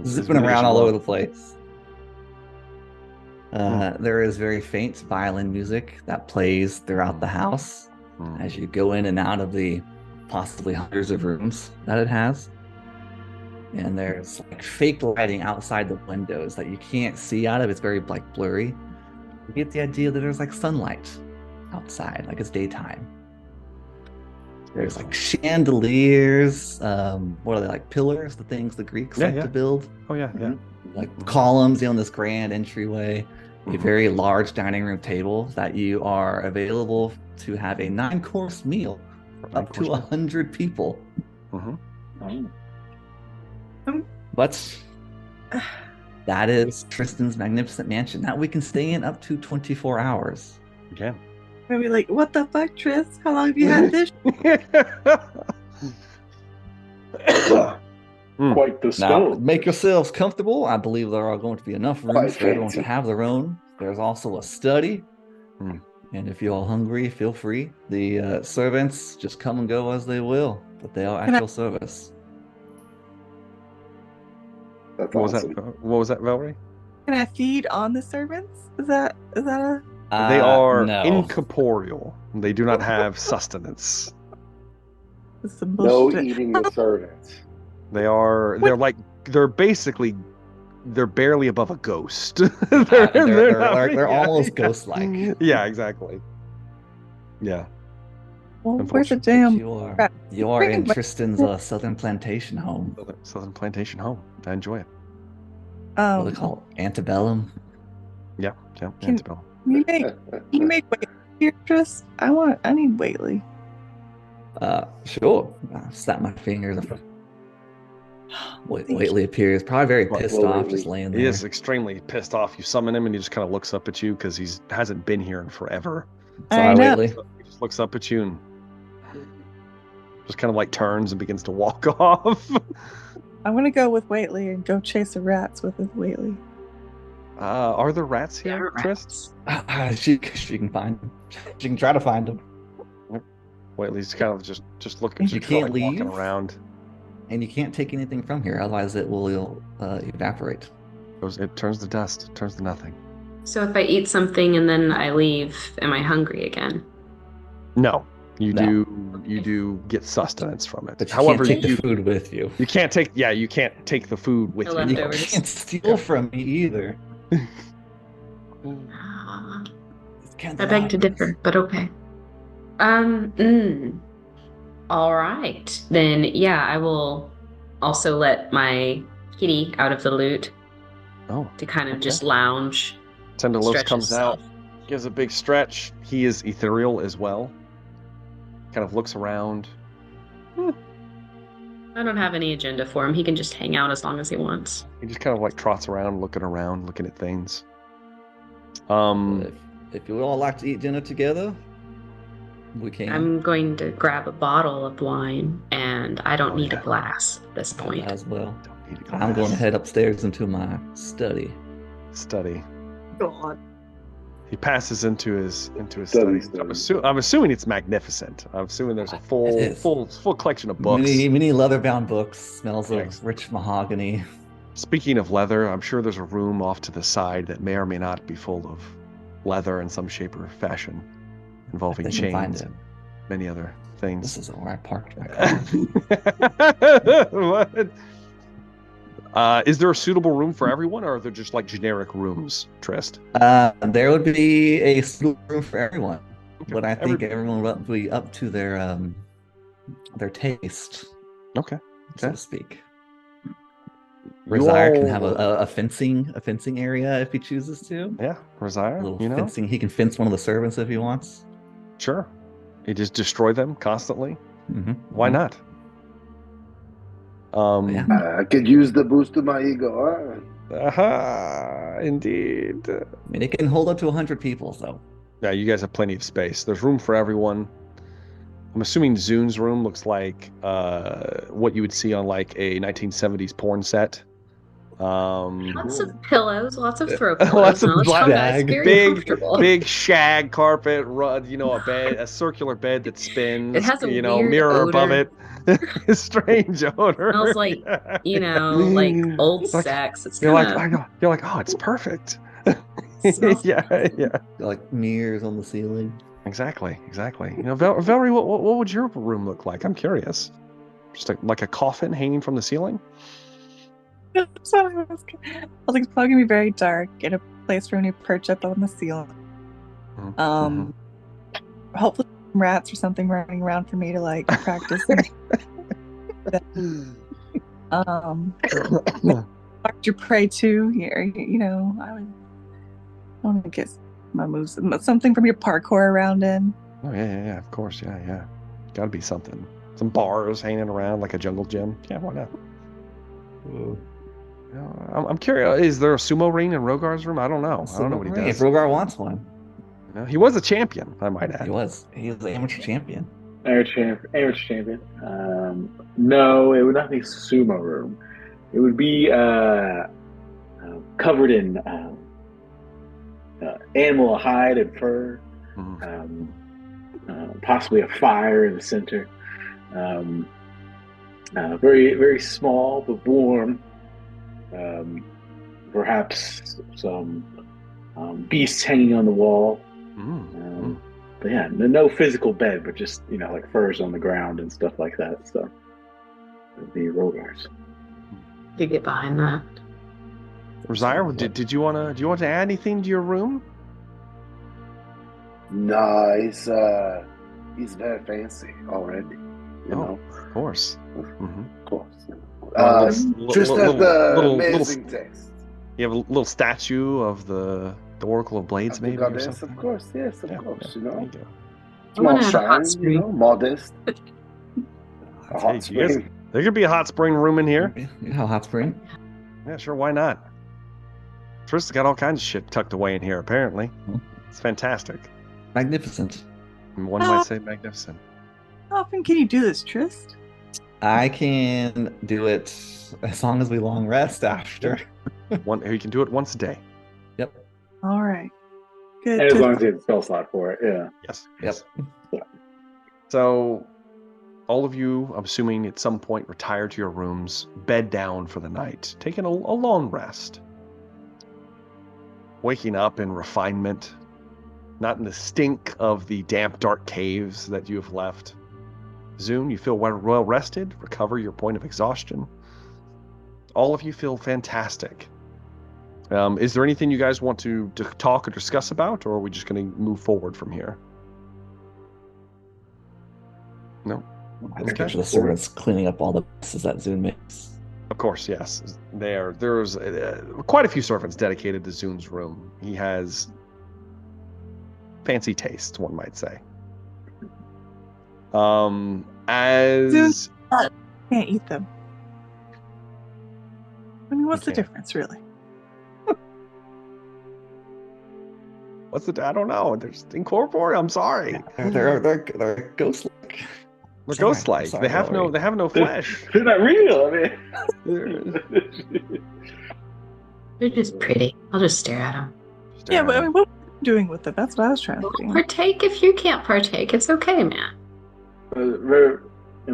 zipping around all over the place. There is very faint violin music that plays throughout the house as you go in and out of the possibly hundreds of rooms that it has. And there's like fake lighting outside the windows that you can't see out of. It's very like blurry. You get the idea that there's like sunlight outside, like it's daytime. There's like chandeliers. What are they, like pillars? The things the Greeks like to build. Oh yeah. Like columns on this grand entryway. A very large dining room table that you are available to have a 9-course meal for up to 100 people. But that is Tristan's Magnificent Mansion. That we can stay in up to 24 hours. Okay. I'd be like, what the fuck, Trist? How long have you had this? Quite the Now, stove. make yourselves comfortable. I believe there are going to be enough rooms Quite for everyone to fancy. have their own. There's also a study. And if you're all hungry, feel free. The servants just come and go as they will, but they are at your service. That's What awesome. was that, Velree? Can I feed on the servants? Is that a... They are no. incorporeal. They do not have sustenance. This is some No bullshit. eating the servants. They're barely above a ghost. They're almost ghost-like. Yeah, exactly. Yeah. Well, where's the damn... You are in Tristan's Southern Plantation home. Southern Plantation home. I enjoy it. What do they call it? Antebellum? Yeah, Antebellum. You make Waitley here, Trist? I need Waitley. Sure. I snap my fingers. Waitley appears, probably very pissed off, just laying there. He is extremely pissed off. You summon him, and he just kind of looks up at you because he hasn't been here in forever. Sorry, Waitley. So he just looks up at you and just kind of like turns and begins to walk off. I'm gonna go with Waitley and go chase the rats with Waitley. Are there rats here, Yeah, Trist? She can find them. She can try to find them. Waitley's kind of just looking. You can't leave. Walking around. And you can't take anything from here, otherwise it will evaporate. It turns to dust. It turns to nothing. So if I eat something and then I leave, am I hungry again? No. You do get sustenance from it. But you However, can't take the food with you. You can't take the food with The you. You leftovers. can't steal from me either. I beg to differ, but okay. All right. Then, yeah, I will also let my kitty out of the loot Oh. to kind of just lounge. Tenderlos stretch comes himself. out, gives a big stretch. He is ethereal as well. Kind of looks around. I don't have any agenda for him. He can just hang out as long as he wants. He just kind of like trots around, looking at things. If you would all like to eat dinner together, we can. I'm going to grab a bottle of wine, and I don't need a glass at this point. As well. Don't need to go I'm going to fast. head upstairs into my study. Study. God. He passes into his Study. study. I'm assuming it's magnificent. I'm assuming there's a It is. full collection of books. Many leather-bound books. Smells Thanks. of rich mahogany. Speaking of leather, I'm sure there's a room off to the side that may or may not be full of leather in some shape or fashion, involving I think we can find chains it. and many other things. This is where I parked my car. What? Is there a suitable room for everyone, or are there just like generic rooms, Trist? There would be a suitable room for everyone, Okay. but I think everyone will be up to their taste, Okay. so Okay. to speak. You Rosier can all- have a fencing area if he chooses to. Yeah, Rosier, A little you know? fencing. He can fence one of the servants if he wants. Sure. You just destroy them constantly. Mm-hmm. Why not? Yeah. I could use the boost of my ego. Indeed. I mean, it can hold up to 100 people, so. Yeah, you guys have plenty of space. There's room for everyone. I'm assuming Zune's room looks like what you would see on like a 1970s porn set. Lots of pillows, lots of throw Lots pillows. of No, it's black nice, very big comfortable. big shag carpet, a bed, a circular bed that spins. It has a weird mirror above odor. it. Strange odor. Smells like, like old Like, sex. It's You're kind of like, oh, it's perfect. Smells yeah. Like mirrors on the ceiling. Exactly. Velree, what would your room look like? I'm curious. Just like a coffin hanging from the ceiling? So I was like, it's probably gonna be very dark. Get a place for me to perch up on the ceiling. Mhm. Hopefully some rats or something running around for me to like practice. Watch your prey too. Here, I want to get my moves. Something for me to parkour around in. Oh yeah, of course, yeah. Gotta be something. Some bars hanging around like a jungle gym. Yeah, why not? I'm curious. Is there a sumo ring in Rogar's room? I don't know. I don't know what he If does. Rogar wants one. He was a champion, I might add. He was the amateur champion. Amateur champion. No, it would not be sumo room. It would be covered in animal hide and fur. Mhm. Possibly a fire in the center. Very, very small but warm. Perhaps some beasts hanging on the wall. Mhm. But yeah, no physical bed, but just like furs on the ground and stuff like that. So it'd be Rogar's. to get behind that. Rosier, do you want to add anything to your room? Nah, he's very fancy already. You know, Of course. Mm-hmm. of course. Little- Just little- have the little- amazing taste. You have a little statue of the The Oracle of Blades, maybe, or Goddess, something? of course, yes, of course, you There know. you go. I want Small to have a hot shrine, you know, spring. modest. A Hey, hot you guys, spring. there could be a hot spring room in here. Yeah, hot spring. Yeah, sure, why not? Trist's got all kinds of shit tucked away in here, apparently. It's fantastic. Magnificent. One might say magnificent. How often can you do this, Trist? I can do it as long as we long rest after. You can do it once a day. Yep. All right. Good. And as long as you have a spell slot for it, yeah. Yes. Yep. Yeah. So, all of you, I'm assuming at some point, retire to your rooms, bed down for the night, taking a long rest. Waking up in refinement, not in the stink of the damp, dark caves that you have left. Zune, you feel well rested, recover your point of exhaustion. All of you feel fantastic. Is there anything you guys want to talk or discuss about, or are we just going to move forward from here? No? I just picture the servants cleaning up all the messes that Zune makes. Of course, yes. There's quite a few servants dedicated to Zune's room. He has fancy tastes, one might say. As Can't eat them. I mean, what's the Okay. difference, really? I don't know. They're just incorporeal. I'm sorry. They're ghost-like. They're Sorry, ghost-like. sorry, They have no flesh. They're not real. I They're- mean, They're just pretty. I'll just stare at them. Yeah, but I mean, what are you doing with it? That's what I was trying to figure out. Partake if you can't partake. It's okay, man.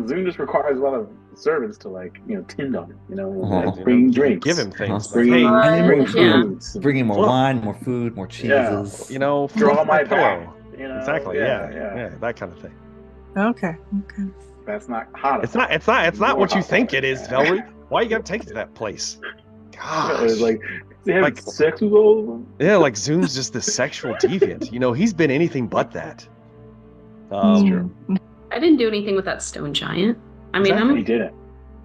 Zoom just requires a lot of servants to tend on it. Uh-huh. Bring drinks, Give him things. Uh-huh. Like, bring hey, bring Yeah. foods, Bringing more Well- wine, more food, more cheeses. draw fluff my pillow. back. Exactly. Yeah, that kind of thing. Okay. That's not hot. It's not what you think it is, Velree. Why you gotta take it to that place? Gosh. It's like they have Like- sex with all of them. Yeah, like Zune's just this sexual deviant. He's been anything but that. That's true. I didn't do anything with that stone giant. I mean, Exactly. He didn't.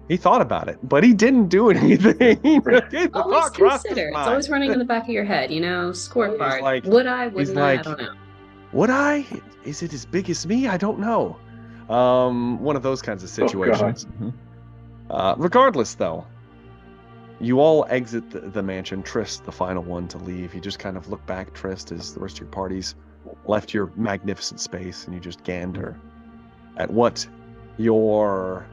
He thought about it, but he didn't do anything. The always thought crossed his consider. It's mind. always running in the back of your head, scorecard. like- Would I? he's Wouldn't I? I like- don't know. Would I? Is it as big as me? I don't know. One of those kinds of situations. Regardless, though, you all exit the mansion. Trist, the final one to leave. You just kind of look back, Trist, as the rest of your party's left your magnificent space, and you just gander at what your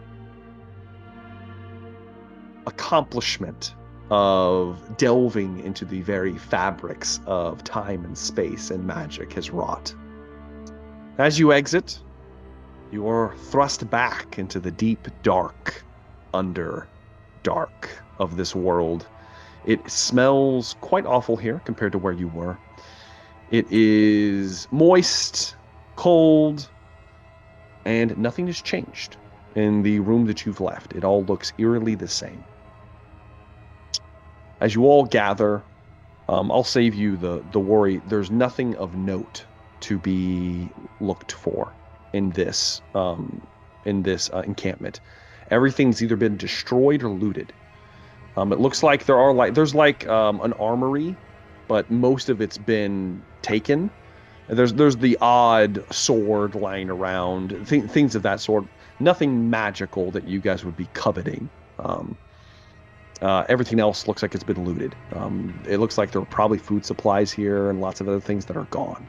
accomplishment of delving into the very fabrics of time and space and magic has wrought. As you exit, you are thrust back into the deep dark underdark of this world. It smells quite awful here compared to where you were. It is moist, cold, and nothing has changed in the room that you've left. It all looks eerily the same. As you all gather, I'll save you the worry. There's nothing of note to be looked for in this encampment. Everything's either been destroyed or looted. It looks like there's an armory, but most of it's been taken. There's the odd sword lying around, things of that sort. Nothing magical that you guys would be coveting. Everything else looks like it's been looted. It looks like there were probably food supplies here and lots of other things that are gone.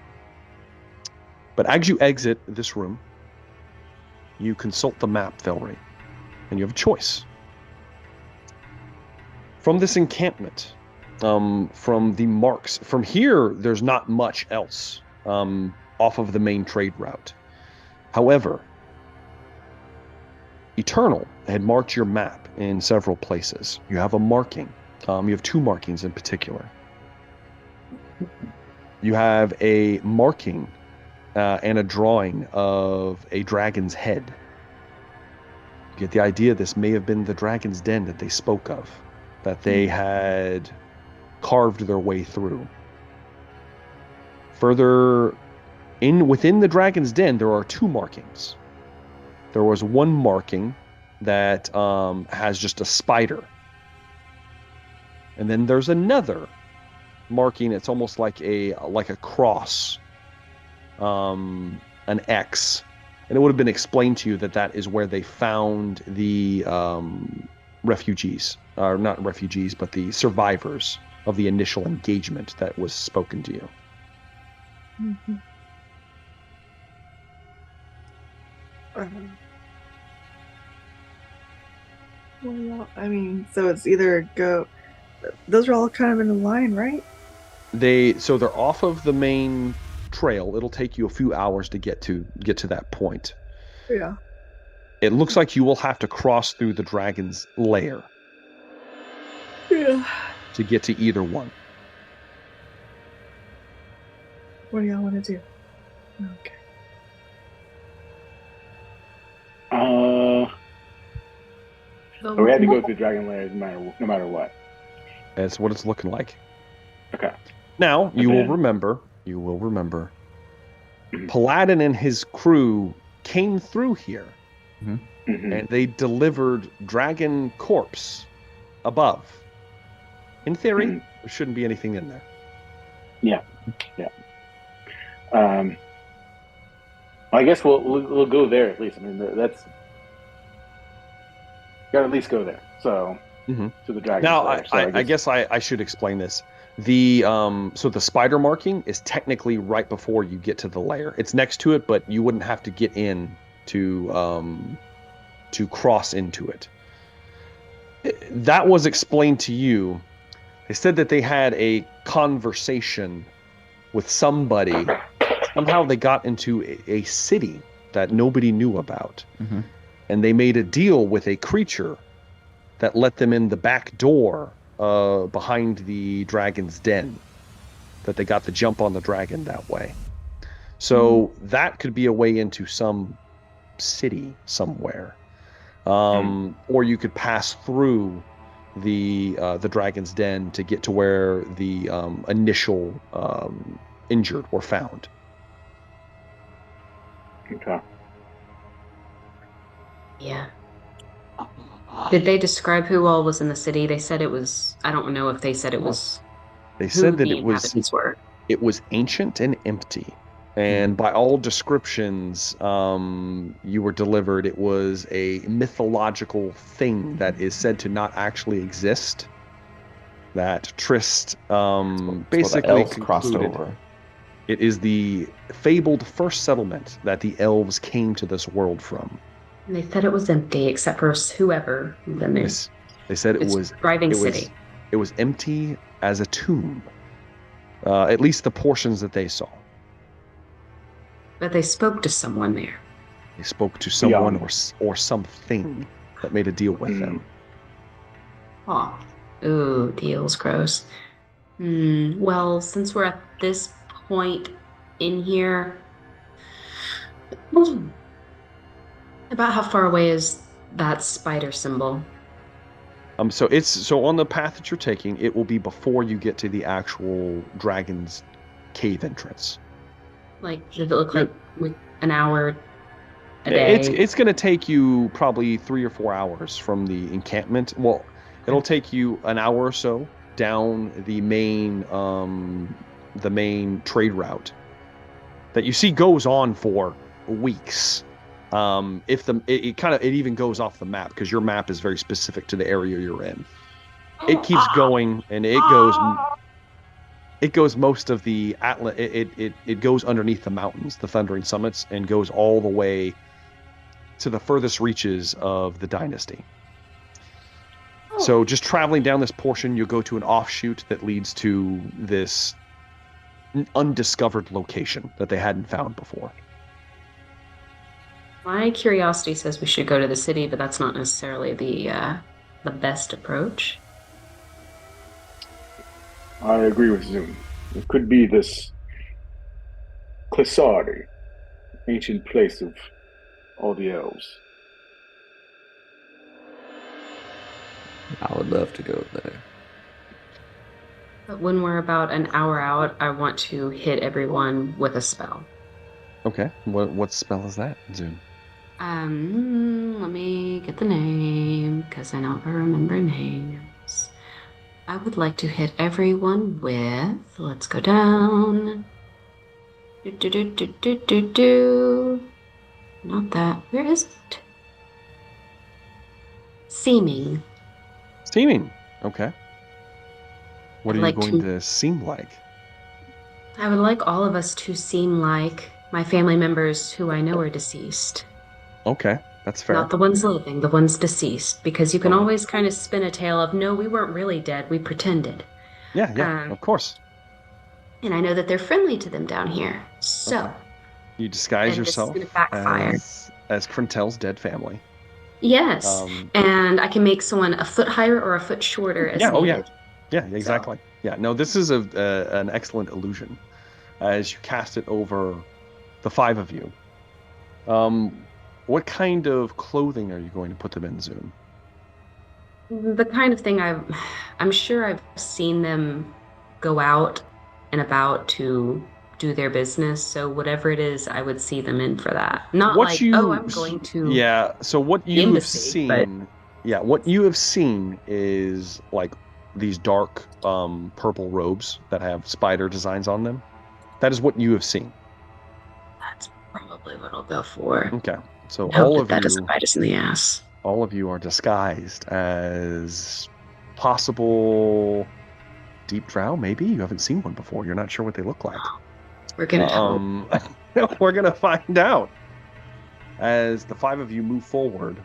But as you exit this room, you consult the map, Velree, and you have a choice. From this encampment, from the marks, from here, there's not much else off of the main trade route. However, Eternal had marked your map in several places. You have a marking. You have two markings in particular. You have a marking and a drawing of a dragon's head. You get the idea this may have been the dragon's den that they spoke of, that they had carved their way through. Further within the dragon's den, there are two markings. There was one marking that has just a spider. And then there's another marking. It's almost like a cross, an X, and it would have been explained to you that that is where they found the refugees, or not refugees, but the survivors of the initial engagement that was spoken to you. Mm-hmm. Well, I mean, so it's either go. Those are all kind of in a line, right? So they're off of the main trail. It'll take you a few hours to get to that point. Yeah. It looks like you will have to cross through the dragon's lair. Yeah. To get to either one. What do y'all want to do? Okay. We had to go through Dragon Lair no matter what. That's what it's looking like. Okay. Now, you will remember, Paladin and his crew came through here, and they delivered dragon corpse above. In theory, there shouldn't be anything in there. Yeah. I guess we'll go there at least. I mean, that's got to at least go there. So to the dragon. Now, lair. I guess I should explain this. The so the spider marking is technically right before you get to the lair. It's next to it, but you wouldn't have to get in to cross into it. That was explained to you. They said that they had a conversation with somebody. Somehow they got into a city that nobody knew about. And they made a deal with a creature that let them in the back door behind the dragon's den. That they got the jump on the dragon that way. So that could be a way into some city somewhere. Or you could pass through the dragon's den to get to where the initial injured were found. Okay. Yeah. Did they describe who all was in the city? They said it was. I don't know if they said it was. They said that it was ancient and empty, and by all descriptions, you were delivered. It was a mythological thing that is said to not actually exist. That Trist basically crossed over. It is the fabled first settlement that the elves came to this world from. And they said it was empty except for whoever. Yes, they said it was thriving city. It was empty as a tomb. At least the portions that they saw. But they spoke to someone there. They spoke to someone or something that made a deal with them. Oh, ooh, deal's gross. Well, since we're at this point in here, about how far away is that spider symbol? So on the path that you're taking, it will be before you get to the actual dragon's cave entrance. Like, does it look like an hour a day? It's going to take you probably 3 or 4 hours from the encampment. Well, it'll take you an hour or so down the main trade route that you see goes on for weeks. It even goes off the map because your map is very specific to the area you're in. It keeps going and it goes most of the Atlas. It goes underneath the mountains, the Thundering Summits, and goes all the way to the furthest reaches of the dynasty. So just traveling down this portion, you'll go to an offshoot that leads to this undiscovered location that they hadn't found before. My curiosity says we should go to the city, but that's not necessarily the best approach. I agree with Zoom. It could be this Clisardi, ancient place of all the elves. I would love to go there. But when we're about an hour out, I want to hit everyone with a spell. Okay. What spell is that, Zoom? Let me get the name, because I know if I remember names. I would like to hit everyone with. Let's go down. Not that. Where is it? Seeming. Seeming. Okay. What I'd are you like going to seem like? I would like all of us to seem like my family members who I know are deceased. Okay, that's fair. Not the ones living, the ones deceased. Because you can Okay. always kind of spin a tale of, no, we weren't really dead, we pretended. Yeah, of course. And I know that they're friendly to them down here. So. Okay. You disguise and yourself this is gonna backfire. as Crentel's dead family. Yes. And I can make someone a foot higher or a foot shorter as needed. Yeah, exactly. So. Yeah, no, this is an excellent illusion as you cast it over the 5 of you. What kind of clothing are you going to put them in, Zoom? The kind of thing I'm sure I've seen them go out and about to do their business. So whatever it is, I would see them in for that. Not I'm going to. Yeah. So what you have seen. Yeah, what you have seen is like these dark purple robes that have spider designs on them. That is what you have seen. That's probably what I'll go for. Okay. So all of you doesn't bite us in the ass. All of you are disguised as possible deep drow, maybe? You haven't seen one before. You're not sure what they look like. We're gonna we're gonna find out as the 5 of you move forward.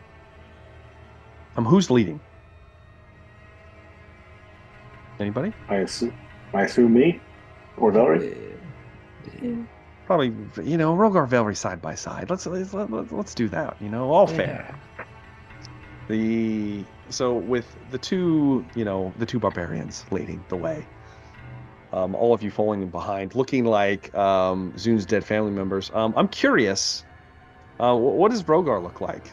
Who's leading? Anybody? I assume me or Velree. Probably, Rogar, Velree side by side. Let's do that. All fair. So with the two barbarians leading the way. All of you falling in behind, looking like Zun's dead family members. I'm curious, what does Rogar look like?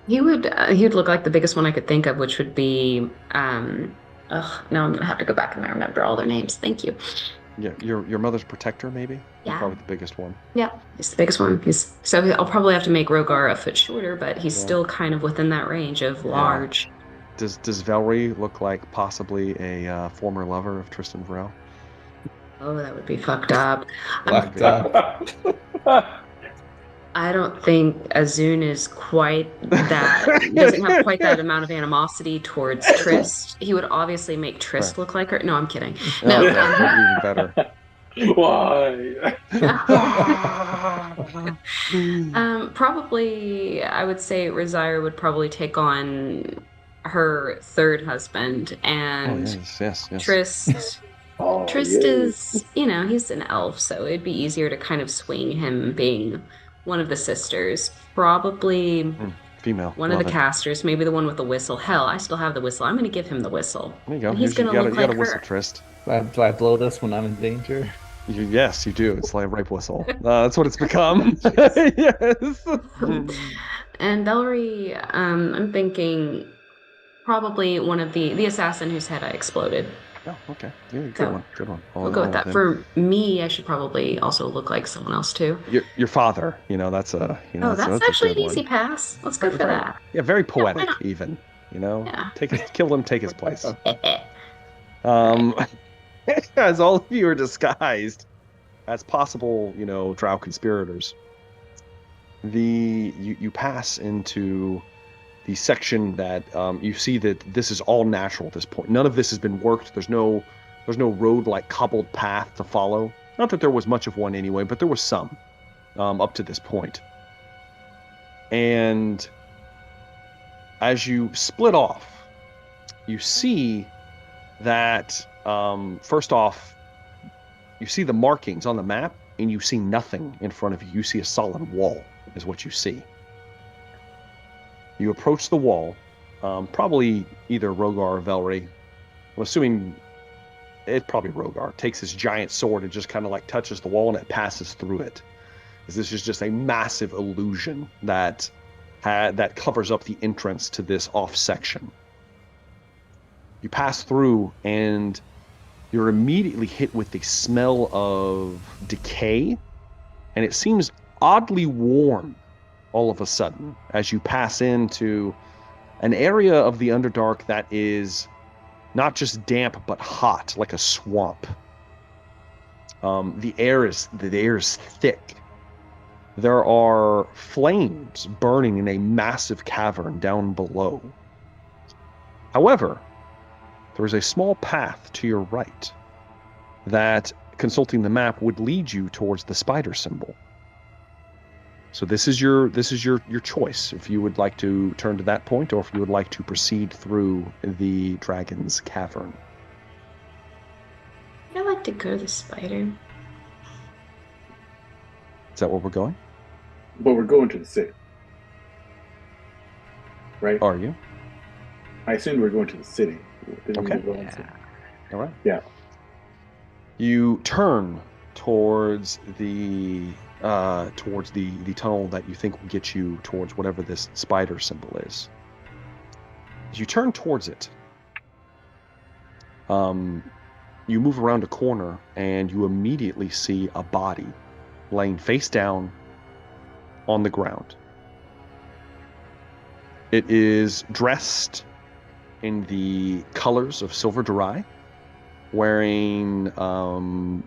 He would look like the biggest one I could think of, which would be now I'm gonna have to go back and remember all their names. Thank you. Yeah, your mother's protector, maybe. Yeah, probably the biggest one. Yeah, he's the biggest one. So I'll probably have to make Rogar a foot shorter, but he's still kind of within that range of large. Does Velree look like possibly a former lover of Tristan Varel? Oh, that would be fucked up. Fucked I don't think Azun is quite that. Doesn't have quite that amount of animosity towards Trist. He would obviously make Trist look like her. No, I'm kidding. No, even better. Why? Probably, I would say Razire would probably take on her third husband, and yes. Trist. Trist is, he's an elf, so it'd be easier to kind of swing him being one of the sisters. Probably female. One of the casters, maybe the one with the whistle. Hell, I still have the whistle. I'm going to give him the whistle. There you go. He's going to look like her. Whistle, Trist. Do I blow this when I'm in danger? Yes, you do. It's like a rape whistle. That's what it's become. Yes. And Velree, I'm thinking probably one of the assassin whose head I exploded. Oh, okay. Yeah, good one. We'll go with that. For me, I should probably also look like someone else too. Your father, that's a, that's actually an easy pass. Let's go for that. Yeah, very poetic even. Kill him, take his place. As all of you are disguised as possible, drow conspirators, you pass into the section that you see that this is all natural at this point. None of this has been worked. There's no road like cobbled path to follow. Not that there was much of one anyway, but there was some up to this point. And as you split off, you see that first off, you see the markings on the map, and you see nothing in front of you. You see a solid wall is what you see. You approach the wall, probably either Rogar or Velree. I'm assuming it's probably Rogar. Takes his giant sword and just kind of like touches the wall, and it passes through it. This is just a massive illusion that covers up the entrance to this off section. You pass through, and you're immediately hit with the smell of decay, and it seems oddly warm all of a sudden as you pass into an area of the Underdark that is not just damp, but hot, like a swamp. The air is thick. There are flames burning in a massive cavern down below. However, there is a small path to your right that, consulting the map, would lead you towards the spider symbol. So this is your choice, if you would like to turn to that point, or if you would like to proceed through the dragon's cavern. I like to go to the spider. Is that where we're going? But we're going to the city. Right? Are you? I assume we're going to the city. Okay. All right. Yeah. You turn towards the tunnel that you think will get you towards whatever this spider symbol is. As you turn towards it, you move around a corner and you immediately see a body laying face down on the ground. It is dressed in the colors of Silver Dry, wearing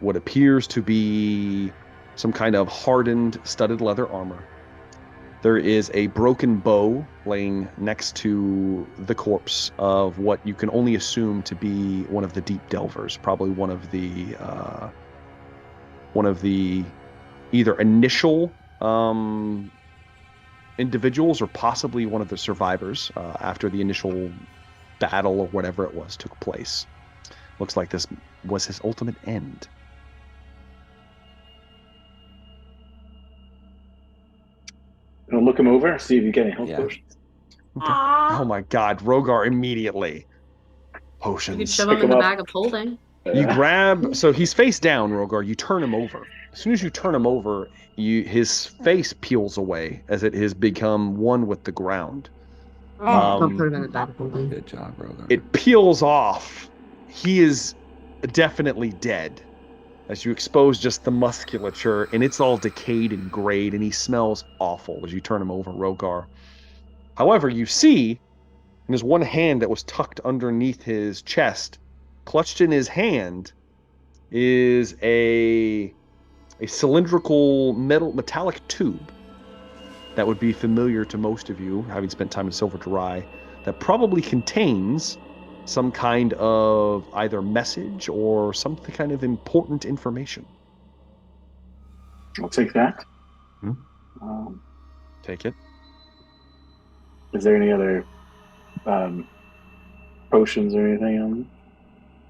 what appears to be some kind of hardened studded leather armor. There is a broken bow laying next to the corpse of what you can only assume to be one of the Deep Delvers, probably one of the either initial individuals or possibly one of the survivors after the initial battle or whatever it was took place. Looks like this was his ultimate end. Gonna look him over, see if you get any health Yeah. potions. Okay. Oh my God, Rogar immediately. Potions. You could shove him Pick in him the up. bag of holding. You grab, so he's face down, Rogar. You turn him over. As soon as you turn him over, his face peels away as it has become one with the ground. Don't put him in the bag of holding. Good job, Rogar. It peels off. He is definitely dead. As you expose just the musculature, and it's all decayed and grayed, and he smells awful as you turn him over, Rogar. However, you see, in his one hand that was tucked underneath his chest, clutched in his hand, is a cylindrical metallic tube that would be familiar to most of you, having spent time in Silver Dry, that probably contains some kind of either message or some kind of important information. I'll take that. Take it. Is there any other potions or anything on them?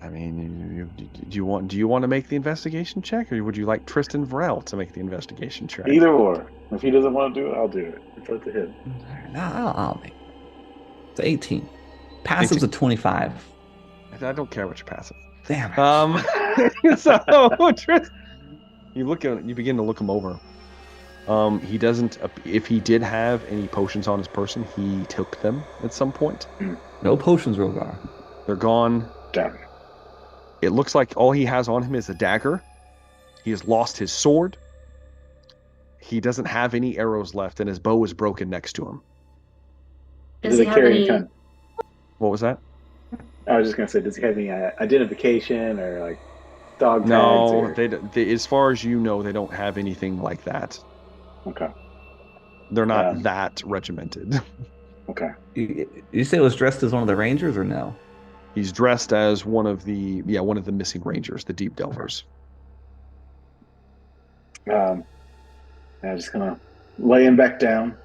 I mean, do you want to make the investigation check, or would you like Tristan Varel to make the investigation check? Either or. If he doesn't want to do it, I'll do it. It's up to him. I'll make it. It's 18. Passive's a 25. I don't care what your passive. Damn it. So Tristan, you begin to look him over. He doesn't. If he did have any potions on his person, he took them at some point. No potions, Rogar. They're gone. Damn it. It looks like all he has on him is a dagger. He has lost his sword. He doesn't have any arrows left, and his bow is broken next to him. Does he have any? What was that? I was just gonna say, does he have any identification or like dog tags? No, or... they, as far as you know, they don't have anything like that. Okay. They're not that regimented. Okay. You say it was dressed as one of the rangers, or no? He's dressed as one of the missing rangers, the Deep Delvers. I'm just gonna lay him back down.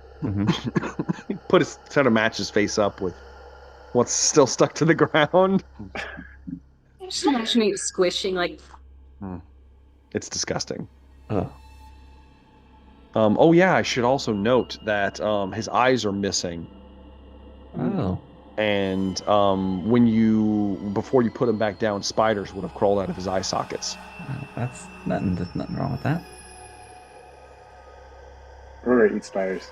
Put his try to match his face up with what's still stuck to the ground. Just imagining it squishing like. It's disgusting. Oh. Oh yeah, I should also note that his eyes are missing. Oh. And before you put him back down, spiders would have crawled out of his eye sockets. That's nothing. There's nothing wrong with that. Rogar eats spiders.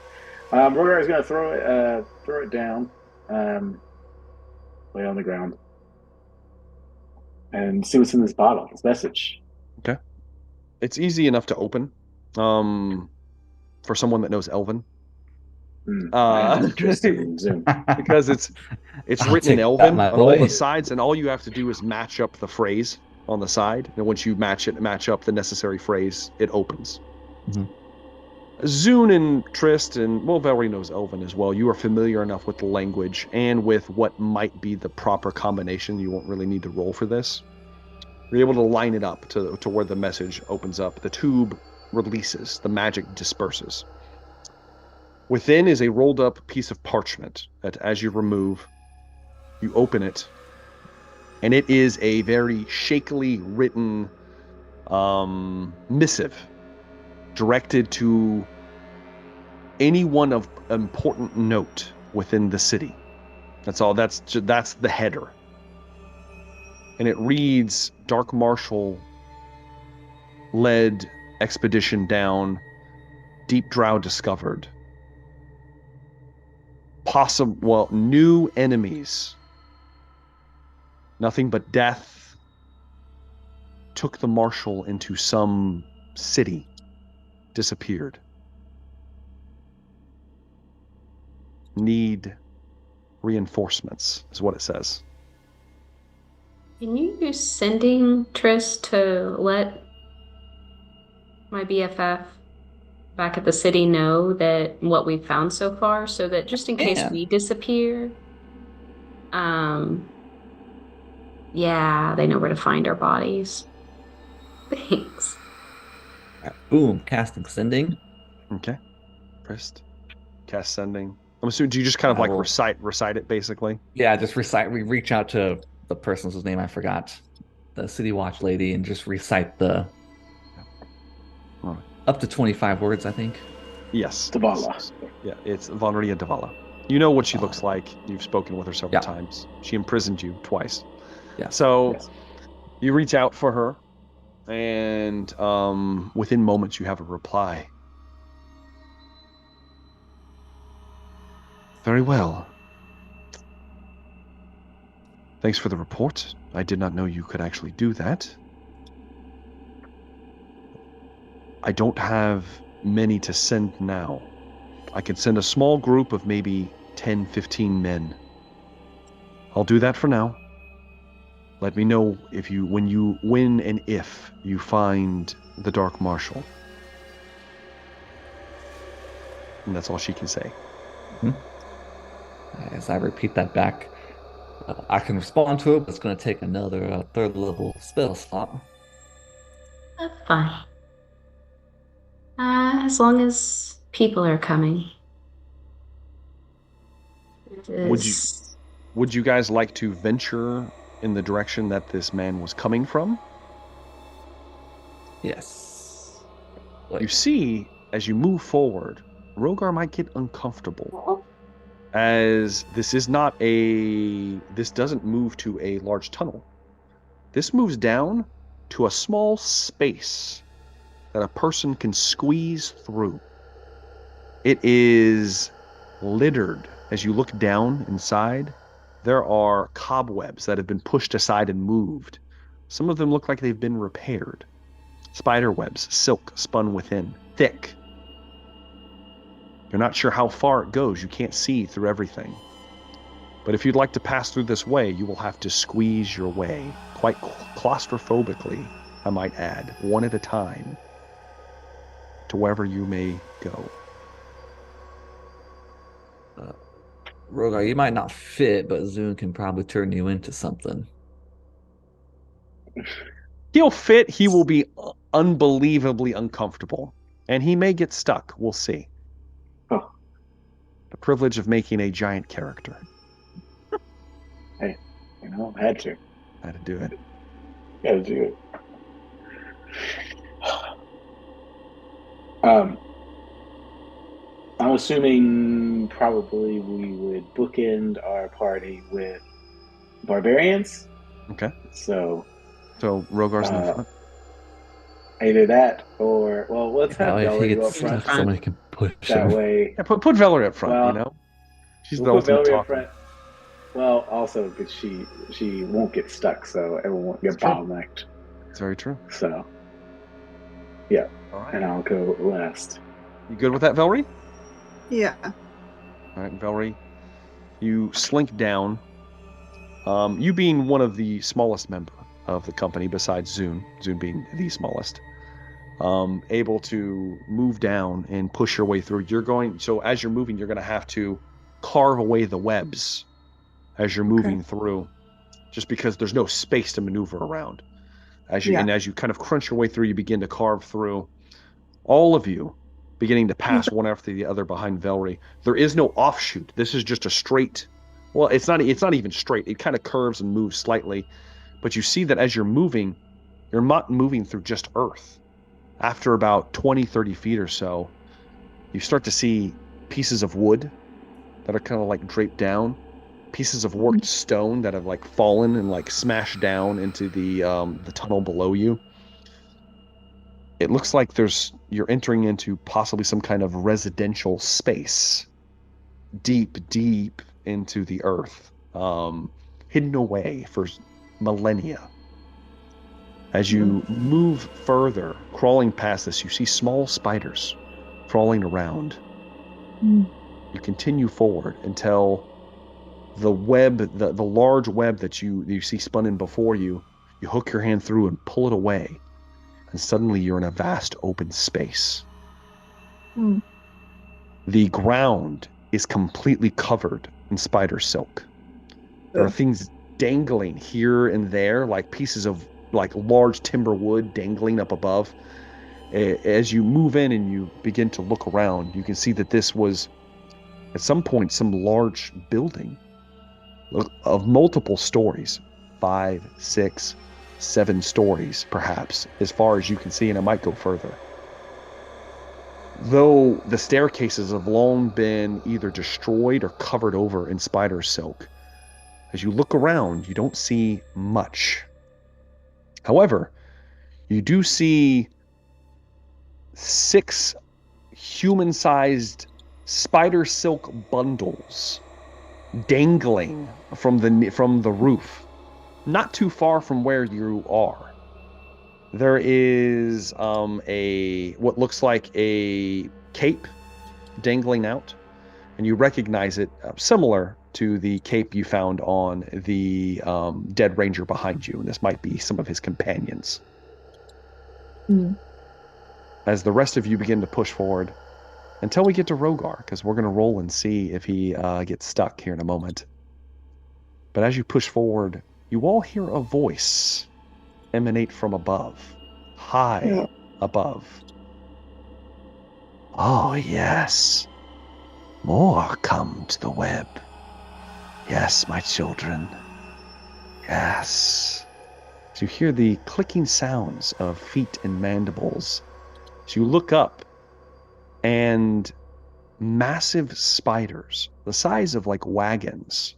Rogar is gonna throw it down, lay on the ground, and see what's in this bottle. This message. Okay. It's easy enough to open. For someone that knows Elven. Tristan and Zoom. Because it's I'll written in take Elven that, my on all boy. the sides, and all you have to do is match up the phrase on the side. And once you match up the necessary phrase, it opens. Mhm. Zune and Trist, and Velree knows Elven as well. You are familiar enough with the language and with what might be the proper combination. You won't really need to roll for this. You're able to line it up to where the message opens up. The tube releases. The magic disperses. Within is a rolled up piece of parchment that, as you remove, you open it, and it is a very shakily written missive directed to anyone of important note within the city. That's all. That's the header. And it reads, Dark Marshal led expedition down, Deep Drow discovered. New enemies. Nothing but death took the Marshal into some city. Disappeared. Need reinforcements, is what it says. Can you use sending Trist to let my BFF back at the city know that what we've found so far, so that just in case we disappear, yeah, they know where to find our bodies. Thanks. Boom, casting sending. Okay. Pressed. Cast sending. I'm assuming, do you just kind of like recite it basically? Yeah, just recite. We reach out to the person whose name I forgot, the City Watch lady, and just recite the up to 25 words, I think. Yes. Davala. Yeah, it's Velree Davala. You know what she looks like. You've spoken with her several times. She imprisoned you twice. Yeah. So you reach out for her, and within moments you have a reply. Very well. Thanks for the report. I did not know you could actually do that. I don't have many to send now. I can send a small group of maybe 10, 15 men. I'll do that for now. Let me know when and if you find the Dark Marshal. And that's all she can say. Mm-hmm. As I repeat that back, I can respond to it, but it's going to take another third level spell slot. Fine. As long as people are coming. Would you guys like to venture in the direction that this man was coming from? Yes. You see, as you move forward, Rogar might get uncomfortable, as this doesn't move to a large tunnel. This moves down to a small space that a person can squeeze through. It is littered. As you look down inside, there are cobwebs that have been pushed aside and moved. Some of them look like they've been repaired. Spider webs, silk spun within, thick. You're not sure how far it goes. You can't see through everything. But if you'd like to pass through this way, you will have to squeeze your way, quite claustrophobically, I might add, one at a time, to wherever you may go. Rogar, you might not fit, but Zune can probably turn you into something. He'll fit. He will be unbelievably uncomfortable, and he may get stuck. We'll see. Oh. The privilege of making a giant character. Hey, had to. Had to do it. Had to do it. I'm assuming probably we would bookend our party with barbarians. Okay. So Rogar's in the front. Either that or let's have Velree go up front. Somebody can push that him. way. Yeah, put Velree up front. She's we'll the put ultimate Velree talker. up front. Well, also because she won't get stuck, so everyone won't get bottlenecked. It's very true. So yeah, all right. And I'll go last. You good with that, Velree? Yeah. All right, Velree, you slink down. You being one of the smallest member of the company, besides Zune being the smallest, able to move down and push your way through. So as you're moving, you're going to have to carve away the webs as you're moving through, just because there's no space to maneuver around. As you kind of crunch your way through, you begin to carve through. All of you beginning to pass one after the other behind Velree. There is no offshoot. This is just a straight. Well, it's not even straight. It kind of curves and moves slightly, but you see that as you're moving, you're not moving through just earth. After about 20, 30 feet or so, you start to see pieces of wood that are kind of like draped down, pieces of worked stone that have like fallen and like smashed down into the tunnel below you. It looks like you're entering into possibly some kind of residential space, deep into the earth, hidden away for millennia. As you move further, crawling past this, you see small spiders crawling around. You continue forward until the web, the large web that you see spun in before you, you hook your hand through and pull it away. And suddenly you're in a vast open space. The ground is completely covered in spider silk. There are things dangling here and there, like pieces of like large timber wood dangling up above. As you move in and you begin to look around, you can see that this was at some point some large building of multiple stories, 5, 6, 7 stories, perhaps, as far as you can see, and it might go further. Though the staircases have long been either destroyed or covered over in spider silk, as you look around, you don't see much. However, you do see 6 human-sized spider silk bundles dangling from the roof, not too far from where you are. There is what looks like a cape dangling out, and you recognize it similar to the cape you found on the dead ranger behind you, and this might be some of his companions. As the rest of you begin to push forward, until we get to Rogar, because we're going to roll and see if he gets stuck here in a moment. But as you push forward, you all hear a voice emanate from above, high above. Oh, yes. More come to the web. Yes, my children. Yes. So you hear the clicking sounds of feet and mandibles. So you look up, and massive spiders, the size of like wagons,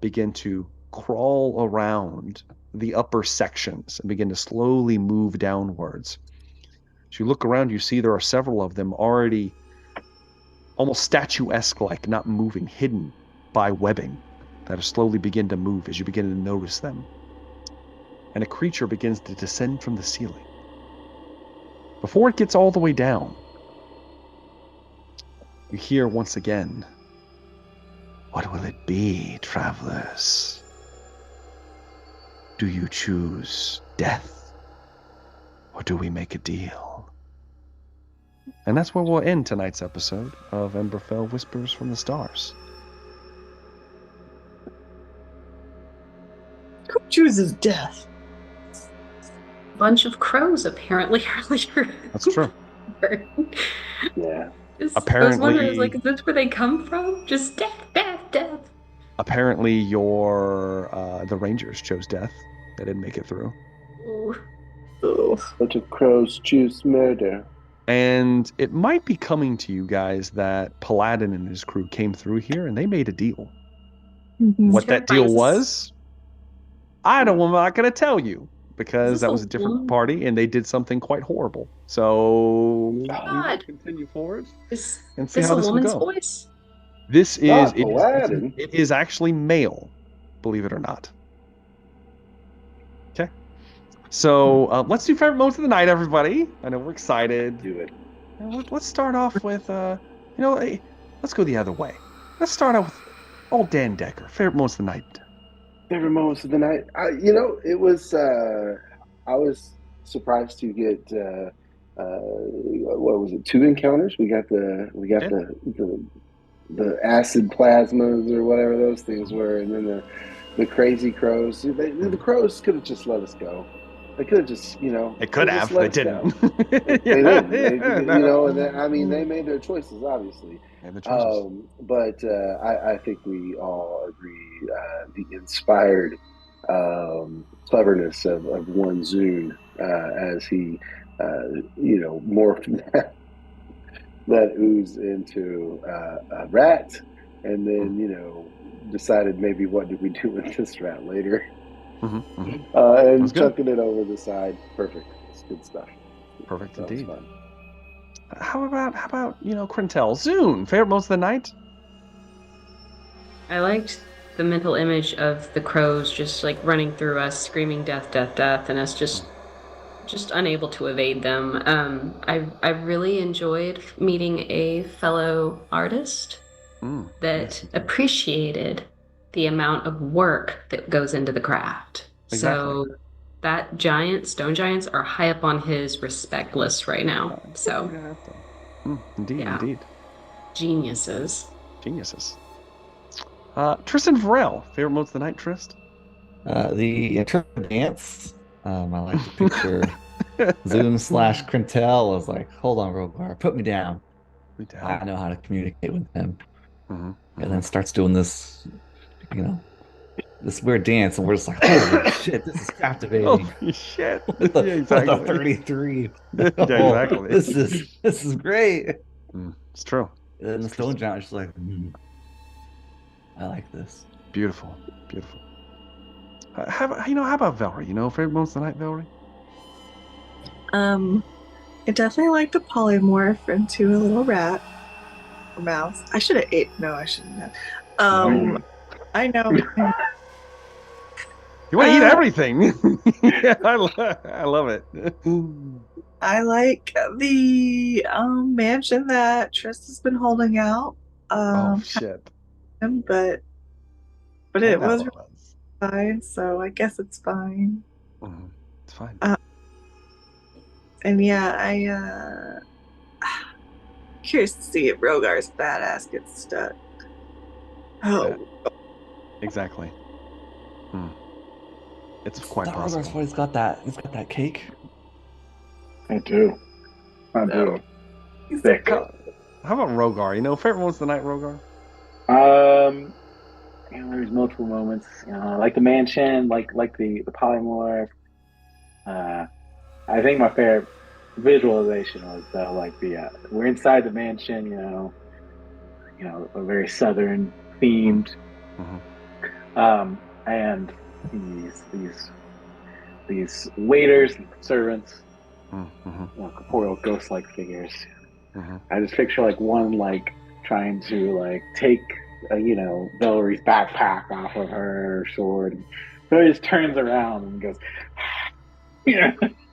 begin to crawl around the upper sections and begin to slowly move downwards. As you look around, you see there are several of them already almost statuesque, like not moving, hidden by webbing that slowly begin to move as you begin to notice them. And a creature begins to descend from the ceiling. Before it gets all the way down, you hear once again, what will it be, travelers? Do you choose death, or do we make a deal? And that's where we'll end tonight's episode of Emberfell Whispers from the Stars. Who chooses death? Bunch of crows, apparently, earlier. That's true. Yeah. Apparently, I was wondering, like, is this where they come from? Just death. Apparently, the Rangers chose death. They didn't make it through. Bunch of crows choose murder. And it might be coming to you guys that Paladin and his crew came through here and they made a deal. What that deal was, I'm not going to tell you, because that was a different party and they did something quite horrible. So we will continue forward and see how this will go. Voice? This is it is actually male, believe it or not. Okay, so let's do favorite moments of the night, everybody. I know we're excited. Do it. Let's start off with let's go the other way. Let's start out with old Dan Decker. Favorite moments of the night. Favorite moments of the night. It was. I was surprised to get. What was it? 2 encounters. We got Yeah. the acid plasmas or whatever those things were, and then the crazy crows. The crows could have just let us go. They could have just, It could have. They didn't. They didn't. And then, they made their choices, obviously. Made the choices. But I think we all agree the inspired cleverness of one Zune as he, morphed that ooze into a rat, and then, decided maybe what did we do with this rat later. And chucking it over the side. Perfect. It's good stuff. Perfect indeed. How about Granel? Zune, favorite moments of the night? I liked the mental image of the crows just like running through us, screaming death, death, death, and us just unable to evade them. I really enjoyed meeting a fellow artist that appreciated the amount of work that goes into the craft. Exactly. So that stone giants are high up on his respect list right now. So Indeed. Geniuses. Tristan Varel, favorite moments of the night, Trist? The interpretive dance. I like to picture Zoom / Granel as like, hold on, Rogar, put me down. I know how to communicate with him. And then starts doing this, this weird dance, and we're just like, holy shit, this is captivating. Holy shit. Yeah, exactly. 33. Yeah, exactly. This is great. It's true. And then the stone giant is just like, I like this. Beautiful. How about Velree? Favorite moments of the night, Velree? I definitely like the polymorph into a little rat or mouse. I should have ate. No, I shouldn't have. I know. You want to eat everything. Yeah, I love it. I like the mansion that Trist has been holding out. Shit. But it was fine, so I guess it's fine. It's fine. And yeah, curious to see if Rogar's fat ass gets stuck. Oh, yeah. Exactly. It's quite possible. Rogar's always got that. He's got that cake. I do. Thick. How about Rogar? Favorite moments of the night, Rogar? There's multiple moments. Like the mansion, like the polymorph. I think my favorite visualization was we're inside the mansion. A very southern themed. And these waiters, servants, corporeal ghost-like figures. I just picture one trying to take Velree's backpack off of her sword. So he just turns around and goes,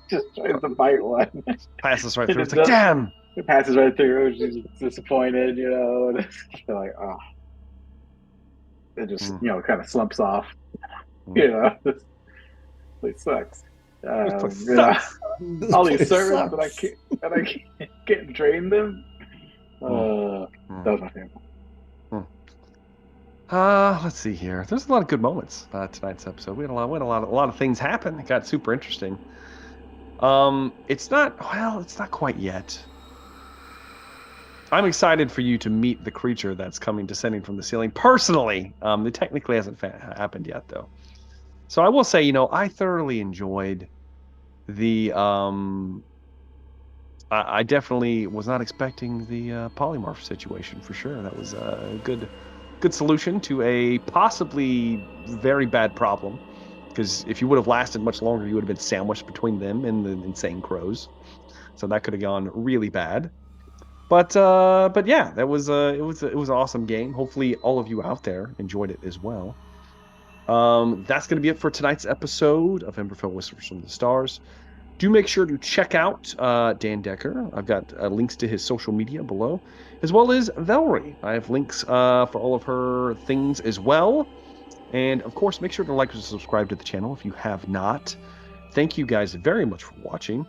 just tries to bite one. Passes right through. It's like, damn! It passes right through. She's disappointed, and it's like, oh. It just, kind of slumps off. This place sucks. All these servants that I can't drain them. That was my favorite. Let's see here. There's a lot of good moments tonight's episode. We had a lot of things happen. It got super interesting. It's not quite yet. I'm excited for you to meet the creature that's coming descending from the ceiling. Personally, it technically hasn't happened yet, though. So I will say, I thoroughly enjoyed the. I definitely was not expecting the polymorph situation for sure. That was a good solution to a possibly very bad problem. Because if you would have lasted much longer, you would have been sandwiched between them and the insane crows. So that could have gone really bad. But yeah, it was an awesome game. Hopefully all of you out there enjoyed it as well. That's going to be it for tonight's episode of Emberfell Whispers from the Stars. Do make sure to check out Dan Decker. I've got links to his social media below, as well as Velree. I have links for all of her things as well. And, of course, make sure to like and subscribe to the channel if you have not. Thank you guys very much for watching.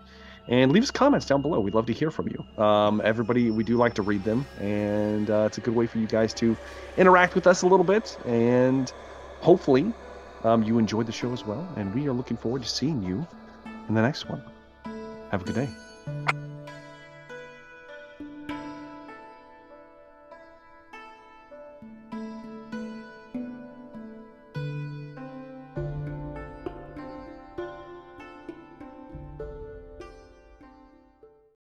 And leave us comments down below. We'd love to hear from you. Everybody, we do like to read them. And it's a good way for you guys to interact with us a little bit. And hopefully you enjoyed the show as well. And we are looking forward to seeing you in the next one. Have a good day.